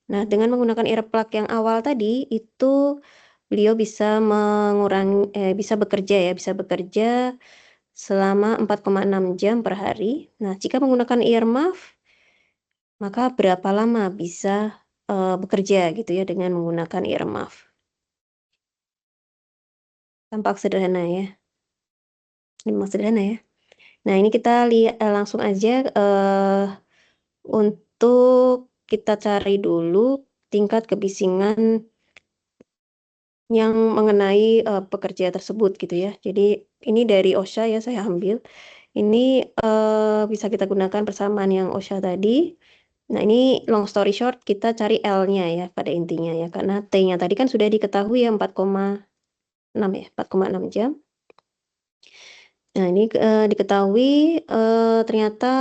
Nah, dengan menggunakan earplug yang awal tadi, itu beliau bisa bisa bekerja selama 4,6 jam per hari. Nah, jika menggunakan earmuff, maka berapa lama bisa bekerja gitu ya dengan menggunakan earmuff. Tampak sederhana ya. Ini memang sederhana ya. Nah, ini kita lihat langsung aja untuk kita cari dulu tingkat kebisingan yang mengenai pekerja tersebut gitu ya. Jadi ini dari OSHA ya saya ambil. Ini bisa kita gunakan persamaan yang OSHA tadi. Nah, ini long story short kita cari L-nya ya pada intinya ya, karena T-nya tadi kan sudah diketahui ya 4,6 ya, 4,6 jam. Nah, ini diketahui ternyata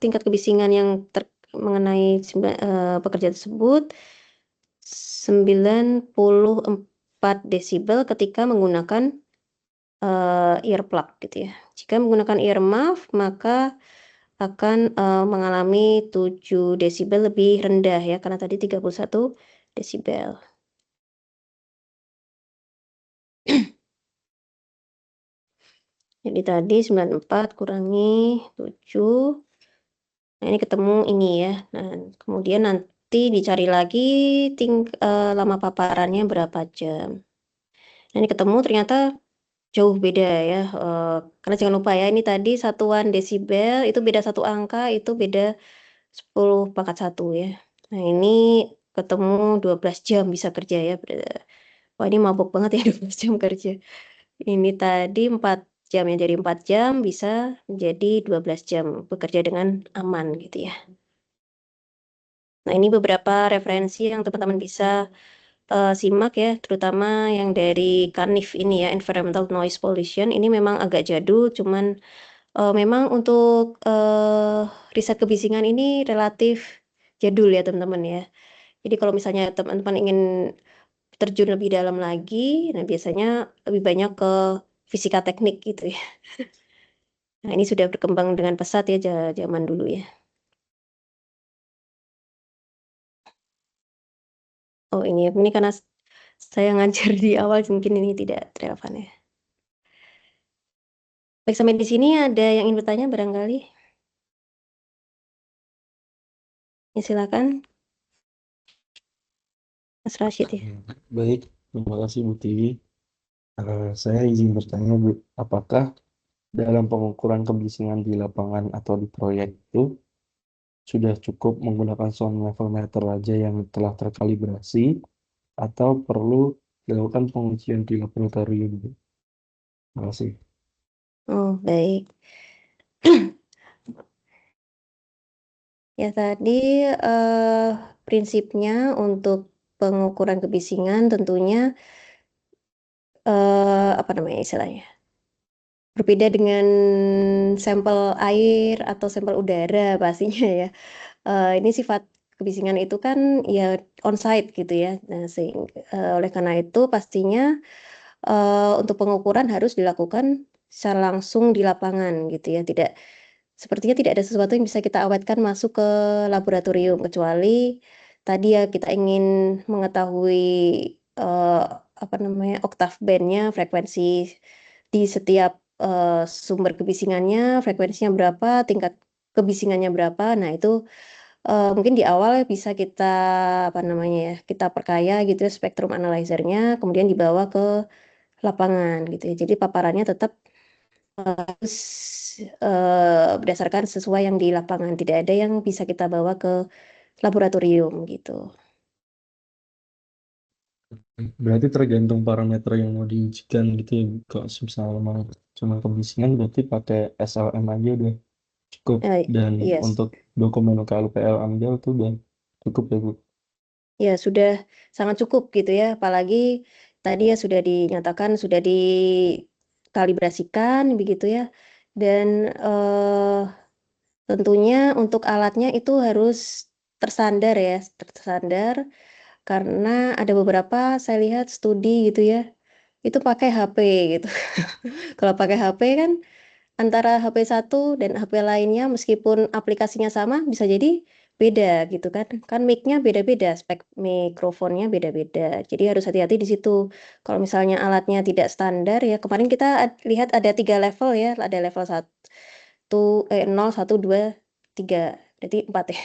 tingkat kebisingan yang mengenai pekerja tersebut 94 desibel ketika menggunakan earplug gitu ya. Jika menggunakan earmuff maka akan mengalami 7 desibel lebih rendah ya, karena tadi 31 desibel. Jadi tadi 94 kurangi 7. Nah, ini ketemu ini ya. Nah, kemudian nanti dicari lagi lama paparannya berapa jam. Nah, ini ketemu ternyata jauh beda ya. Karena jangan lupa ya, ini tadi satuan desibel itu beda satu angka, itu beda 10 pangkat 1 ya. Nah, ini ketemu 12 jam bisa kerja ya. Wah, ini mabuk banget ya 12 jam kerja. Ini tadi 4 jam ya, jadi 4 jam bisa menjadi 12 jam bekerja dengan aman gitu ya. Nah, ini beberapa referensi yang teman-teman bisa simak ya, terutama yang dari Canif ini ya, Environmental Noise Pollution. Ini memang agak jadul, cuman memang untuk riset kebisingan ini relatif jadul ya teman-teman ya. Jadi kalau misalnya teman-teman ingin terjun lebih dalam lagi, nah biasanya lebih banyak ke fisika teknik gitu ya. Nah, ini sudah berkembang dengan pesat ya zaman dulu ya. Oh, ini karena saya ngajar di awal mungkin ini tidak relevan ya. Baik, sampai di sini ada yang ingin bertanya barangkali? Ya, silakan, Mas Rashid ya. Baik, terima kasih Bu Tiwi. Saya izin bertanya Bu, apakah dalam pengukuran kebisingan di lapangan atau di proyek itu sudah cukup menggunakan sound level meter aja yang telah terkalibrasi atau perlu dilakukan pengujian di laboratorium Bu? Terima kasih. Oh, baik. Ya, tadi prinsipnya untuk pengukuran kebisingan tentunya apa namanya istilahnya? Berbeda dengan sampel air atau sampel udara pastinya ya. Ini sifat kebisingan itu kan ya on-site gitu ya. Nah, oleh karena itu pastinya untuk pengukuran harus dilakukan secara langsung di lapangan gitu ya. Sepertinya tidak ada sesuatu yang bisa kita awetkan masuk ke laboratorium kecuali tadi ya kita ingin mengetahui eh, apa namanya oktav bandnya, frekuensi di setiap sumber kebisingannya, frekuensinya berapa, tingkat kebisingannya berapa. Nah, itu mungkin di awal bisa kita apa namanya ya, kita perkaya gitu ya spektrum analyzernya, kemudian dibawa ke lapangan gitu ya. Jadi paparannya tetap harus berdasarkan sesuai yang di lapangan. Tidak ada yang bisa kita bawa ke laboratorium gitu. Berarti tergantung parameter yang mau diujikan gitu ya. Kalau misalnya memang cuma kebisingan berarti pakai SLM aja udah cukup. Dan Yes. untuk dokumen UKLPL AMDAL tuh udah cukup ya Bu. Ya, sudah sangat cukup gitu ya. Apalagi tadi ya sudah dinyatakan, sudah dikalibrasikan begitu ya. Dan tentunya untuk alatnya itu harus tersandar ya, tersandar karena ada beberapa saya lihat studi gitu ya, itu pakai HP gitu. Kalau pakai HP kan antara HP satu dan HP lainnya meskipun aplikasinya sama bisa jadi beda gitu kan. Kan mic-nya beda-beda, spek mikrofonnya beda-beda. Jadi harus hati-hati di situ. Kalau misalnya alatnya tidak standar ya, kemarin kita lihat ada 3 level ya, ada level 0, 1, 2, 3. Berarti 4 ya.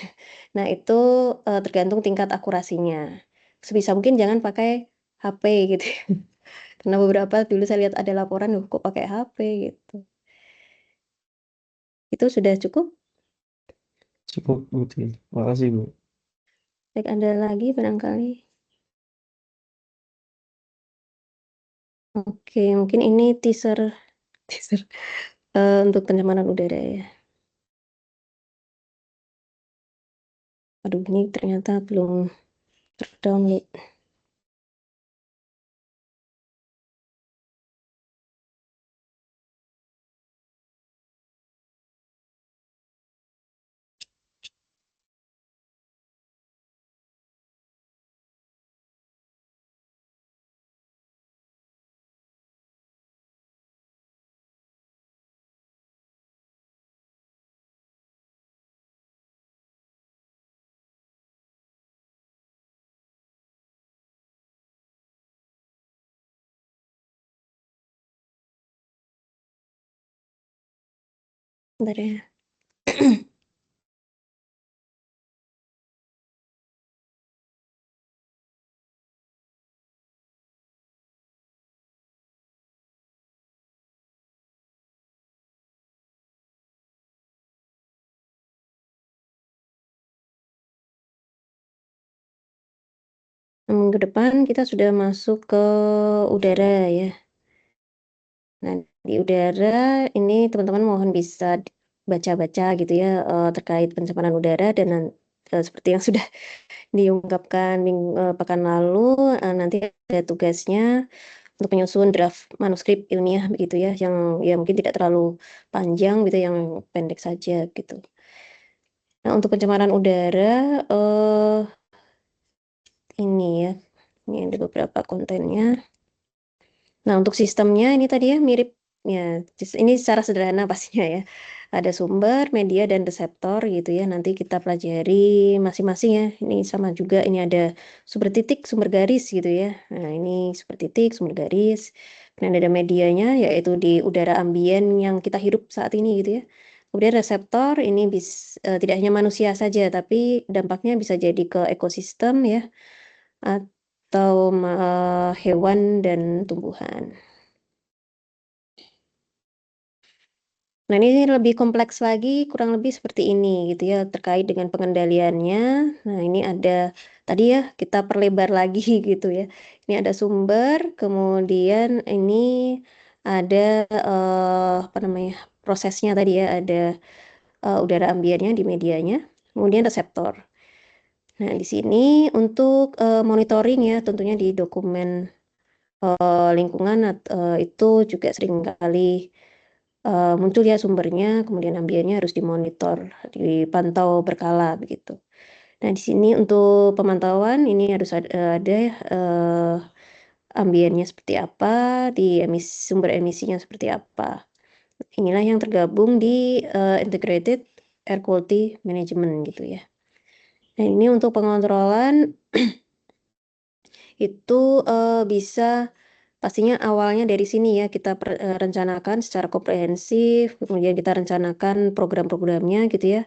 Nah, itu tergantung tingkat akurasinya. Sebisa mungkin jangan pakai HP gitu. Karena beberapa dulu saya lihat ada laporan, kok pakai HP gitu. Itu sudah cukup? Cukup Bu Tiwi. Makasih Bu. Baik, ada lagi barangkali? Oke, mungkin ini teaser teaser untuk pencemaran udara ya. Aduh, ini ternyata belum terdownload. Bentar ya. Minggu depan kita sudah masuk ke udara ya. Nah, di udara ini teman-teman mohon bisa baca-baca gitu ya terkait pencemaran udara dan seperti yang sudah diungkapkan pekan lalu, nanti ada tugasnya untuk menyusun draft manuskrip ilmiah begitu ya, yang ya mungkin tidak terlalu panjang gitu, yang pendek saja gitu. Nah, untuk pencemaran udara ini ya, ini ada beberapa kontennya. Nah, untuk sistemnya ini tadi ya mirip ya, ini secara sederhana pastinya ya. Ada sumber, media, dan reseptor gitu ya. Nanti kita pelajari masing-masing ya. Ini sama juga, ini ada sumber titik, sumber garis gitu ya. Nah, ini sumber titik, sumber garis. Dan ada medianya, yaitu di udara ambien yang kita hirup saat ini gitu ya. Kemudian reseptor ini tidak hanya manusia saja, tapi dampaknya bisa jadi ke ekosistem ya, atau hewan dan tumbuhan. Nah, ini lebih kompleks lagi, kurang lebih seperti ini gitu ya, terkait dengan pengendaliannya. Nah, ini ada tadi ya, kita perlebar lagi gitu ya. Ini ada sumber, kemudian ini ada apa namanya, prosesnya tadi ya, ada udara ambiennya di medianya, kemudian reseptor. Nah, di sini untuk monitoring ya, tentunya di dokumen lingkungan itu juga seringkali muncul ya sumbernya, kemudian ambiennya harus dimonitor, dipantau berkala begitu. Nah, di sini untuk pemantauan ini harus ada ambiennya seperti apa, di sumber emisinya seperti apa. Inilah yang tergabung di Integrated Air Quality Management gitu ya. Nah, ini untuk pengontrolan itu bisa pastinya awalnya dari sini ya, kita rencanakan secara komprehensif, kemudian kita rencanakan program-programnya gitu ya,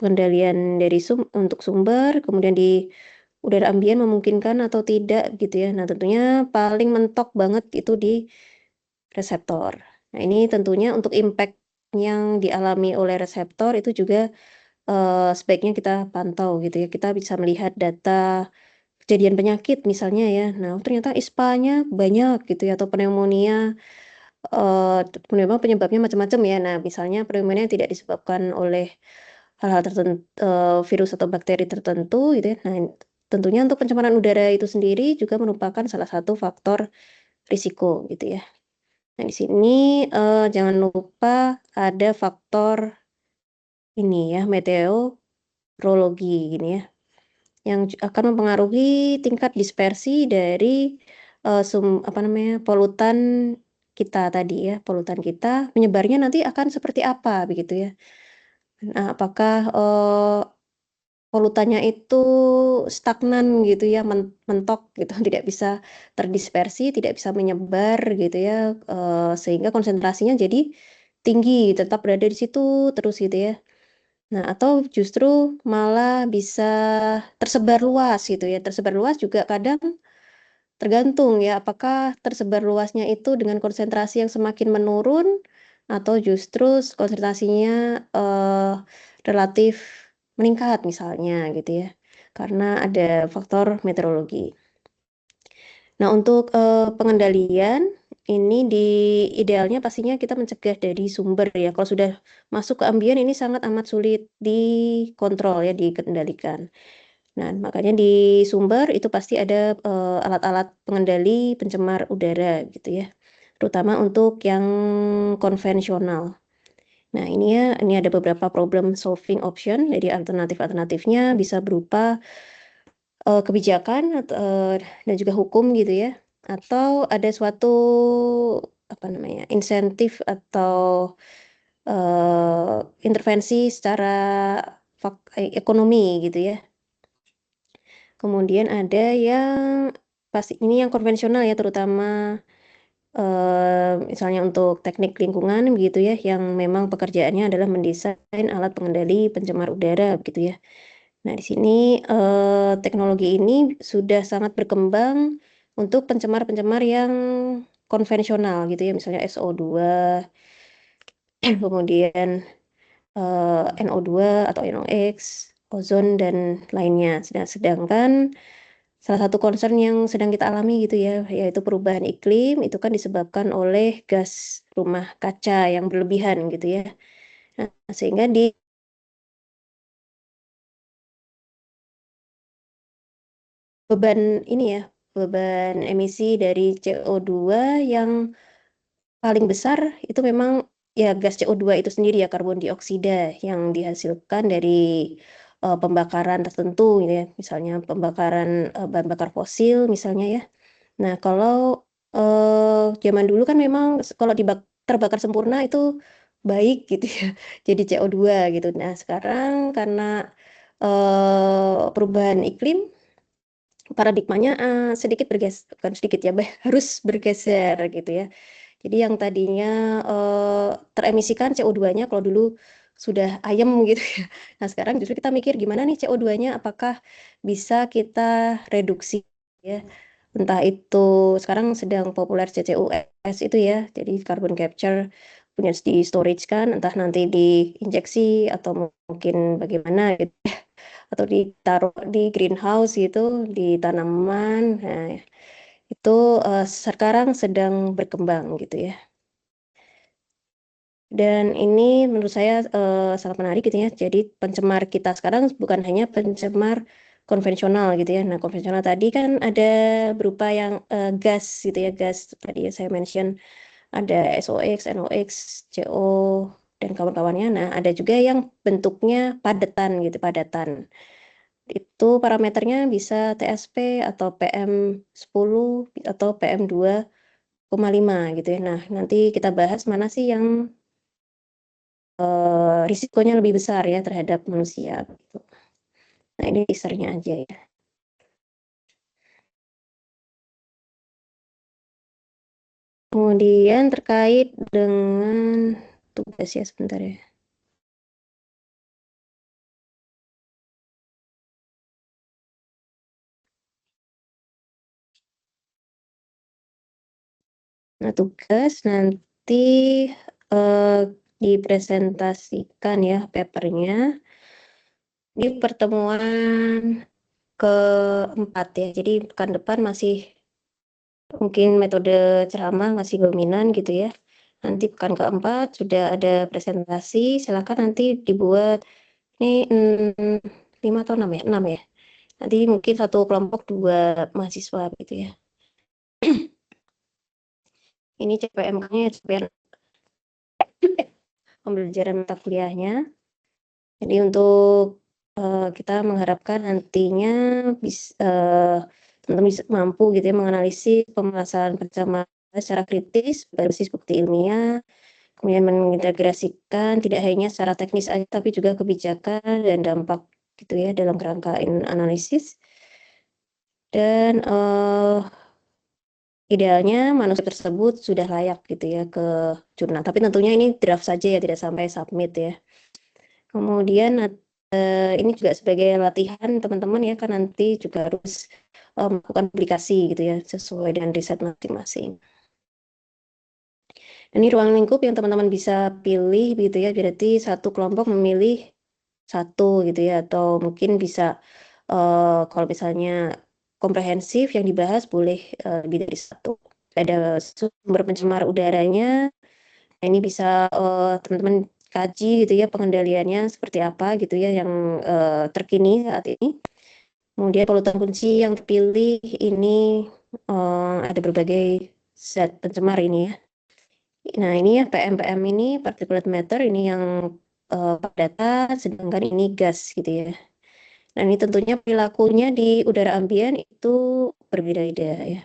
pengendalian dari untuk sumber, kemudian di udara ambien memungkinkan atau tidak gitu ya. Nah, tentunya paling mentok banget itu di reseptor. Nah, ini tentunya untuk impact yang dialami oleh reseptor itu juga sebaiknya kita pantau gitu ya. Kita bisa melihat data kejadian penyakit misalnya ya. Nah, ternyata ISPA-nya banyak gitu ya, atau pneumonia, penyebabnya macam-macam ya. Nah, misalnya pneumonia tidak disebabkan oleh hal-hal tertentu, virus atau bakteri tertentu gitu ya. Nah, tentunya untuk pencemaran udara itu sendiri juga merupakan salah satu faktor risiko gitu ya. Nah, di sini jangan lupa ada faktor ini ya, meteorologi gini ya, yang akan mempengaruhi tingkat dispersi dari apa namanya, polutan kita tadi ya, polutan kita menyebarnya nanti akan seperti apa begitu ya. Nah, apakah polutannya itu stagnan gitu ya, mentok gitu, tidak bisa terdispersi, tidak bisa menyebar gitu ya, sehingga konsentrasinya jadi tinggi, tetap berada di situ terus gitu ya. Nah, atau justru malah bisa tersebar luas gitu ya. Tersebar luas juga kadang tergantung ya, apakah tersebar luasnya itu dengan konsentrasi yang semakin menurun atau justru konsentrasinya relatif meningkat misalnya gitu ya. Karena ada faktor meteorologi. Nah, untuk pengendalian ini idealnya pastinya kita mencegah dari sumber ya. Kalau sudah masuk ke ambien ini sangat amat sulit dikontrol ya, dikendalikan. Nah, makanya di sumber itu pasti ada alat-alat pengendali pencemar udara gitu ya. Terutama untuk yang konvensional. Nah, ini ada beberapa problem solving option. Jadi alternatif-alternatifnya bisa berupa kebijakan dan juga hukum gitu ya. Atau ada suatu apa namanya, insentif atau intervensi secara ekonomi gitu ya. Kemudian ada yang pasti ini yang konvensional ya, terutama misalnya untuk teknik lingkungan begitu ya, yang memang pekerjaannya adalah mendesain alat pengendali pencemar udara begitu ya. Nah, di sini teknologi ini sudah sangat berkembang untuk pencemar-pencemar yang konvensional gitu ya, misalnya SO2, kemudian NO2 atau NOx, ozon dan lainnya. Sedangkan salah satu concern yang sedang kita alami gitu ya, yaitu perubahan iklim itu kan disebabkan oleh gas rumah kaca yang berlebihan gitu ya. Nah, sehingga di beban ini ya, beban emisi dari CO2 yang paling besar itu memang ya gas CO2 itu sendiri ya, karbon dioksida yang dihasilkan dari pembakaran tertentu gitu ya, misalnya pembakaran bahan bakar fosil misalnya ya. Nah, kalau zaman dulu kan memang kalau terbakar sempurna itu baik gitu ya, jadi CO2 gitu. Nah, sekarang karena perubahan iklim, paradigmanya sedikit bergeser, bukan sedikit ya, harus bergeser gitu ya. Jadi yang tadinya teremisikan CO2-nya kalau dulu sudah ayem gitu ya. Nah, sekarang justru kita mikir gimana nih CO2-nya apakah bisa kita reduksi ya. Entah itu sekarang sedang populer CCUS itu ya. Jadi carbon capture punya di storage kan, entah nanti diinjeksi atau mungkin bagaimana gitu ya. Atau ditaruh di greenhouse gitu, di tanaman. Nah, itu sekarang sedang berkembang gitu ya. Dan ini menurut saya sangat menarik gitu ya. Jadi pencemar kita sekarang bukan hanya pencemar konvensional gitu ya. Nah, konvensional tadi kan ada berupa yang gas gitu ya, gas tadi ya saya mention ada SOx, NOx, CO dan kawan-kawannya. Nah, ada juga yang bentuknya padatan gitu, padatan. Itu parameternya bisa TSP atau PM10 atau PM2,5 gitu ya. Nah, nanti kita bahas mana sih yang risikonya lebih besar ya terhadap manusia gitu. Nah, ini teasernya aja ya. Kemudian terkait dengan tugas ya sebentar ya. Nah, tugas nanti dipresentasikan ya papernya di pertemuan keempat ya. Jadi pekan depan masih mungkin metode ceramah masih dominan gitu ya. Nanti pekan keempat sudah ada presentasi, silakan nanti dibuat ini 5 atau 6 ya? 6 ya. Nanti mungkin satu kelompok 2 mahasiswa gitu ya. Ini CPMK-nya CPM pembelajaran mata kuliahnya. Jadi untuk kita mengharapkan nantinya teman-teman bisa mampu gitu ya menganalisis pemerasan pencemaran secara kritis berbasis bukti ilmiah, kemudian mengintegrasikan tidak hanya secara teknis aja tapi juga kebijakan dan dampak gitu ya dalam kerangka analisis. Dan idealnya manusia tersebut sudah layak gitu ya ke jurnal. Tapi tentunya ini draft saja ya, tidak sampai submit ya. Kemudian ini juga sebagai latihan teman-teman ya, kan nanti juga harus melakukan publikasi gitu ya, sesuai dengan riset masing-masing. Ini ruang lingkup yang teman-teman bisa pilih gitu ya, berarti satu kelompok memilih satu gitu ya, atau mungkin bisa kalau misalnya komprehensif yang dibahas boleh lebih dari satu. Ada sumber pencemar udaranya, ini bisa teman-teman kaji gitu ya pengendaliannya seperti apa gitu ya yang terkini saat ini. Kemudian polutan kunci yang terpilih ini ada berbagai zat pencemar ini ya. Nah, ini ya PM ini particulate matter ini yang padatan, sedangkan ini gas gitu ya. Nah, ini tentunya perilakunya di udara ambien itu berbeda-beda ya.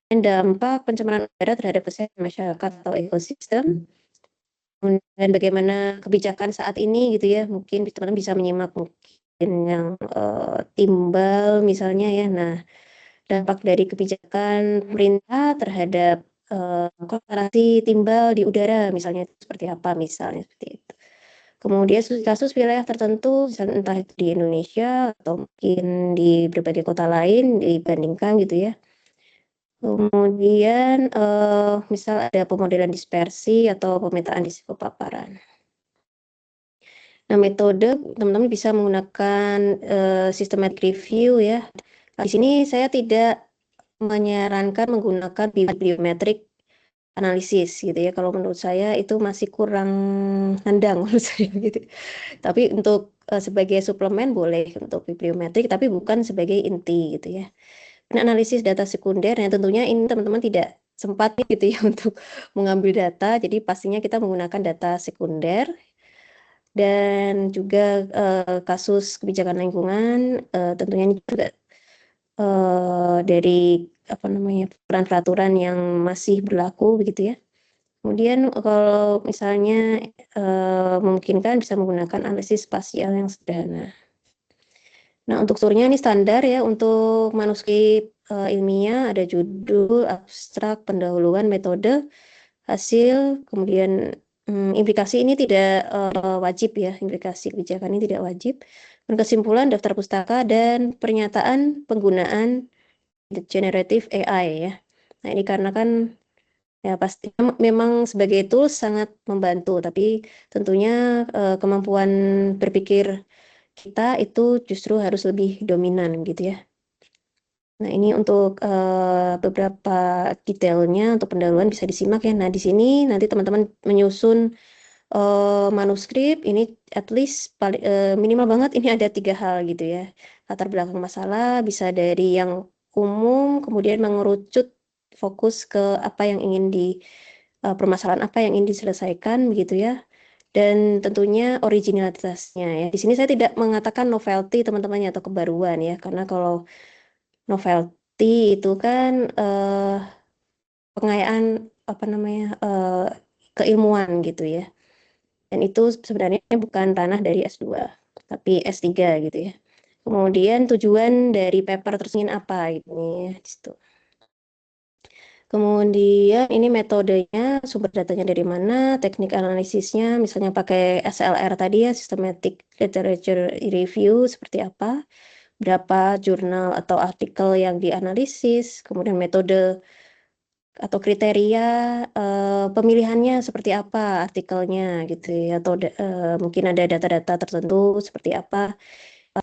Dan dampak pencemaran udara terhadap kesehatan masyarakat atau ekosistem, dan bagaimana kebijakan saat ini gitu ya, mungkin teman-teman bisa menyimak mungkin yang timbal misalnya ya. Nah, dampak dari kebijakan pemerintah terhadap konsentrasi timbal di udara misalnya seperti apa misalnya seperti itu. Kemudian kasus wilayah tertentu entah itu di Indonesia atau mungkin di berbagai kota lain dibandingkan gitu ya. Kemudian misal ada pemodelan dispersi atau pemetaan risiko paparan. Nah, metode teman-teman bisa menggunakan systematic review ya. Di sini saya tidak menyarankan menggunakan bibliometric analisis gitu ya. Kalau menurut saya itu masih kurang nendang menurut saya gitu. Tapi untuk sebagai suplemen boleh untuk bibliometrik, tapi bukan sebagai inti gitu ya. Nah, analisis data sekunder, yang tentunya ini teman-teman tidak sempat gitu ya untuk mengambil data. Jadi pastinya kita menggunakan data sekunder dan juga kasus kebijakan lingkungan tentunya ini juga dari apa namanya peraturan yang masih berlaku begitu ya. Kemudian kalau misalnya memungkinkan bisa menggunakan analisis spasial yang sederhana. Nah, untuk strukturnya ini standar ya untuk manuskrip ilmiah ada judul, abstrak, pendahuluan, metode, hasil, kemudian implikasi ini tidak wajib ya, implikasi kebijakan ini tidak wajib. Dan kesimpulan daftar pustaka dan pernyataan penggunaan generative AI ya. Nah, ini karena kan ya pasti memang sebagai tools sangat membantu, tapi tentunya kemampuan berpikir kita itu justru harus lebih dominan gitu ya. Nah, ini untuk beberapa detailnya untuk pendahuluan bisa disimak ya. Nah, di sini nanti teman-teman menyusun manuskrip ini at least minimal banget ini ada 3 hal gitu ya. Latar belakang masalah bisa dari yang umum, kemudian mengerucut fokus ke apa yang ingin permasalahan apa yang ingin diselesaikan begitu ya. Dan tentunya originalitasnya ya. Di sini saya tidak mengatakan novelty teman-temannya atau kebaruan ya, karena kalau novelty itu kan pengayaan apa namanya keilmuan gitu ya. Dan itu sebenarnya bukan ranah dari S2, tapi S3 gitu ya. Kemudian tujuan dari paper tersebut apa ini ya, di situ. Kemudian ini metodenya, sumber datanya dari mana, teknik analisisnya, misalnya pakai SLR tadi ya, Systematic Literature Review, seperti apa, berapa jurnal atau artikel yang dianalisis, kemudian metode atau kriteria pemilihannya seperti apa artikelnya gitu ya, atau mungkin ada data-data tertentu seperti apa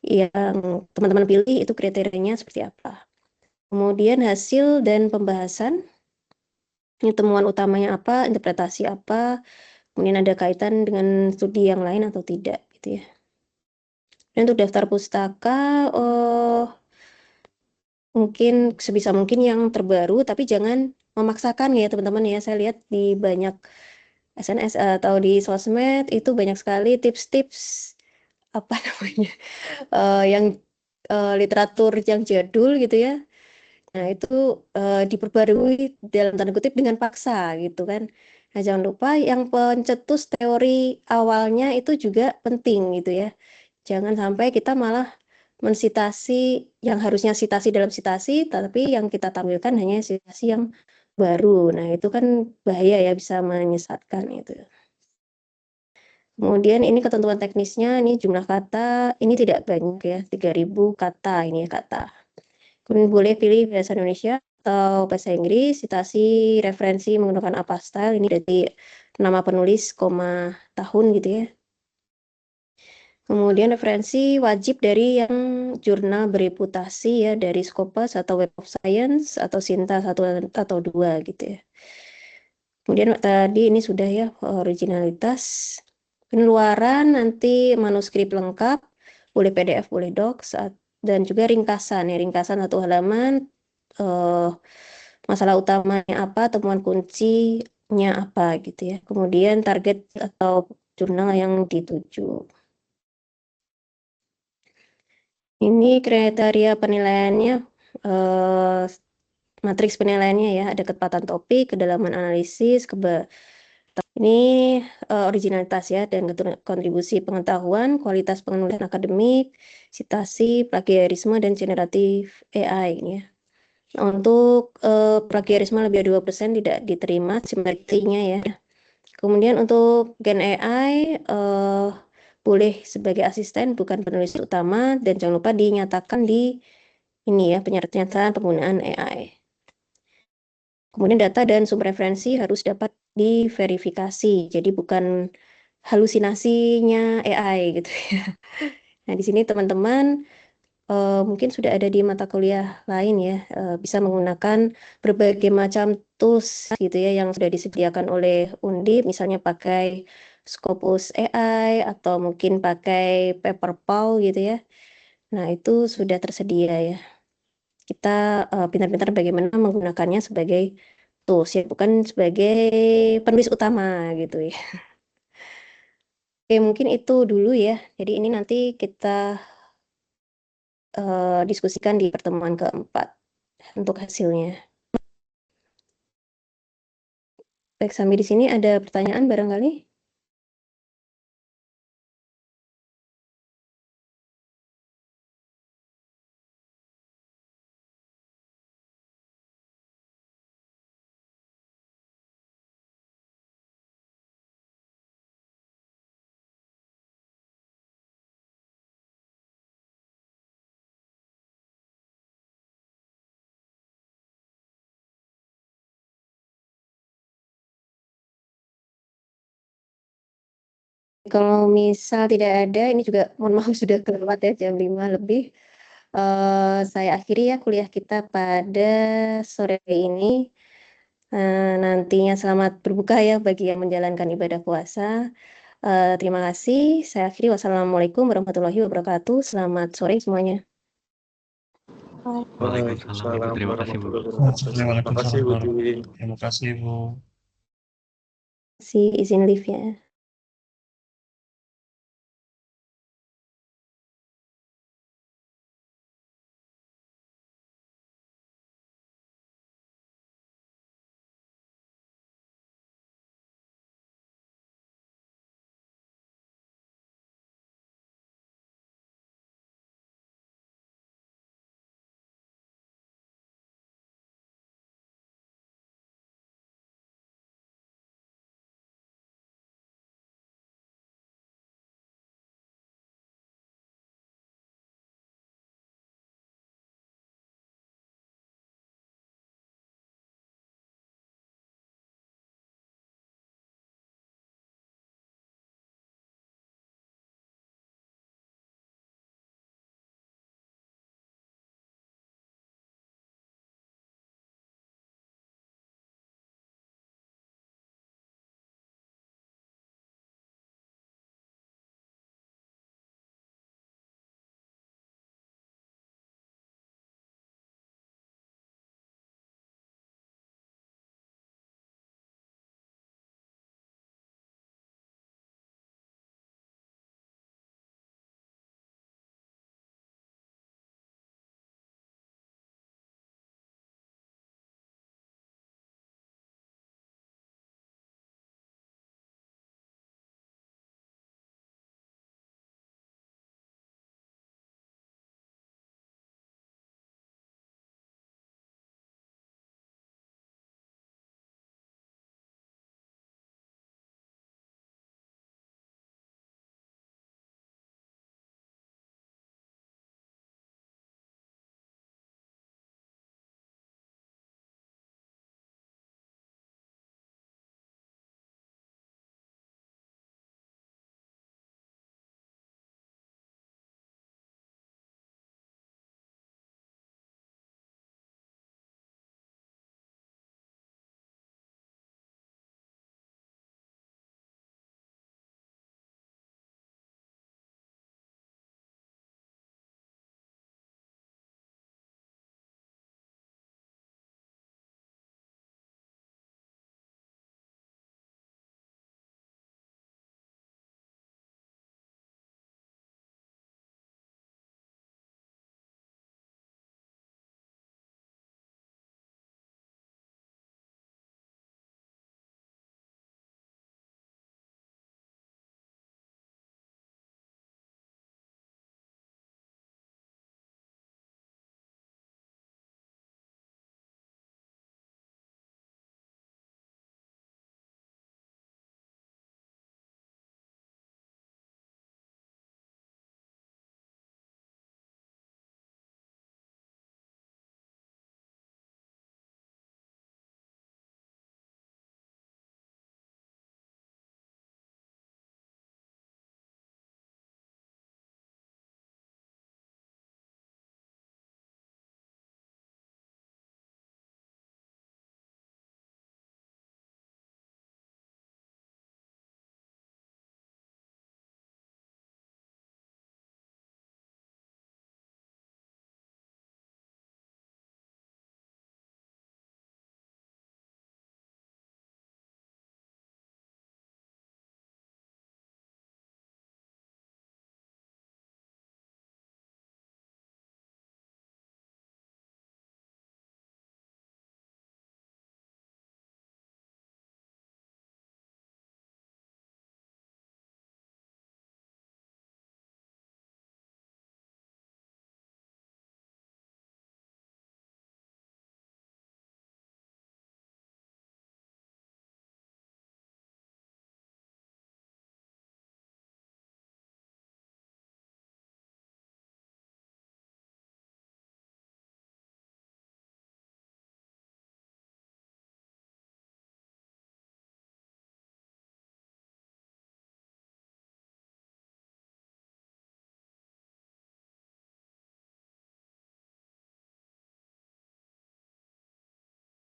yang teman-teman pilih itu kriterianya seperti apa. Kemudian hasil dan pembahasan. Ini temuan utamanya apa, interpretasi apa, kemudian ada kaitan dengan studi yang lain atau tidak gitu ya. Dan untuk daftar pustaka, mungkin sebisa mungkin yang terbaru, tapi jangan memaksakan ya teman-teman ya. Saya lihat di banyak SNS atau di sosmed itu banyak sekali tips-tips apa namanya yang literatur yang jadul gitu ya. Nah, itu diperbarui dalam tanda kutip dengan paksa gitu kan. Nah, jangan lupa yang pencetus teori awalnya itu juga penting gitu ya. Jangan sampai kita malah mensitasi yang harusnya sitasi dalam sitasi, tapi yang kita tampilkan hanya sitasi yang baru. Nah, itu kan bahaya ya, bisa menyesatkan itu. Kemudian ini ketentuan teknisnya, ini jumlah kata, ini tidak banyak ya, 3.000 kata ini ya kata. Kemudian boleh pilih bahasa Indonesia atau bahasa Inggris, citasi referensi menggunakan apa style, ini dari nama penulis, koma, tahun gitu ya. Kemudian referensi wajib dari yang jurnal bereputasi ya, dari Scopus atau Web of Science atau Sinta 1 atau 2 gitu ya. Kemudian tadi ini sudah ya originalitas. Pengeluaran nanti manuskrip lengkap, boleh PDF, boleh docs, dan juga ringkasan ya, ringkasan 1 halaman, masalah utamanya apa, temuan kuncinya apa gitu ya. Kemudian target atau jurnal yang dituju. Ini kriteria penilaiannya, matriks penilaiannya ya, ada ketepatan topik, kedalaman analisis, ini originalitas ya, dan kontribusi pengetahuan, kualitas penulisan akademik, citasi, plagiarisme, dan generatif AI ini ya. Untuk plagiarisme lebih dari 2% tidak diterima simetrinya ya. Kemudian untuk Gen AI boleh sebagai asisten bukan penulis utama, dan jangan lupa dinyatakan di ini ya, pernyataan penggunaan AI. Kemudian data dan sumber referensi harus dapat diverifikasi, jadi bukan halusinasinya AI gitu ya. Nah, di sini teman-teman mungkin sudah ada di mata kuliah lain ya, bisa menggunakan berbagai macam tools gitu ya yang sudah disediakan oleh Undip, misalnya pakai Scopus AI atau mungkin pakai Paperpal gitu ya. Nah, itu sudah tersedia ya. Kita pintar-pintar bagaimana menggunakannya sebagai tools ya, bukan sebagai penulis utama gitu ya. Oke, mungkin itu dulu ya. Jadi ini nanti kita diskusikan di pertemuan keempat untuk hasilnya. Baik, sampai di sini ada pertanyaan barangkali? Kalau misal tidak ada, ini juga mohon maaf sudah kelewat ya jam 5 lebih. Saya akhiri ya kuliah kita pada sore ini. Nantinya selamat berbuka ya bagi yang menjalankan ibadah puasa. Terima kasih. Saya akhiri. Wassalamualaikum warahmatullahi wabarakatuh. Selamat sore semuanya. Waalaikumsalam Ibu, terima kasih Bu. Terima kasih Bu. Terima kasih Bu. Izin live ya.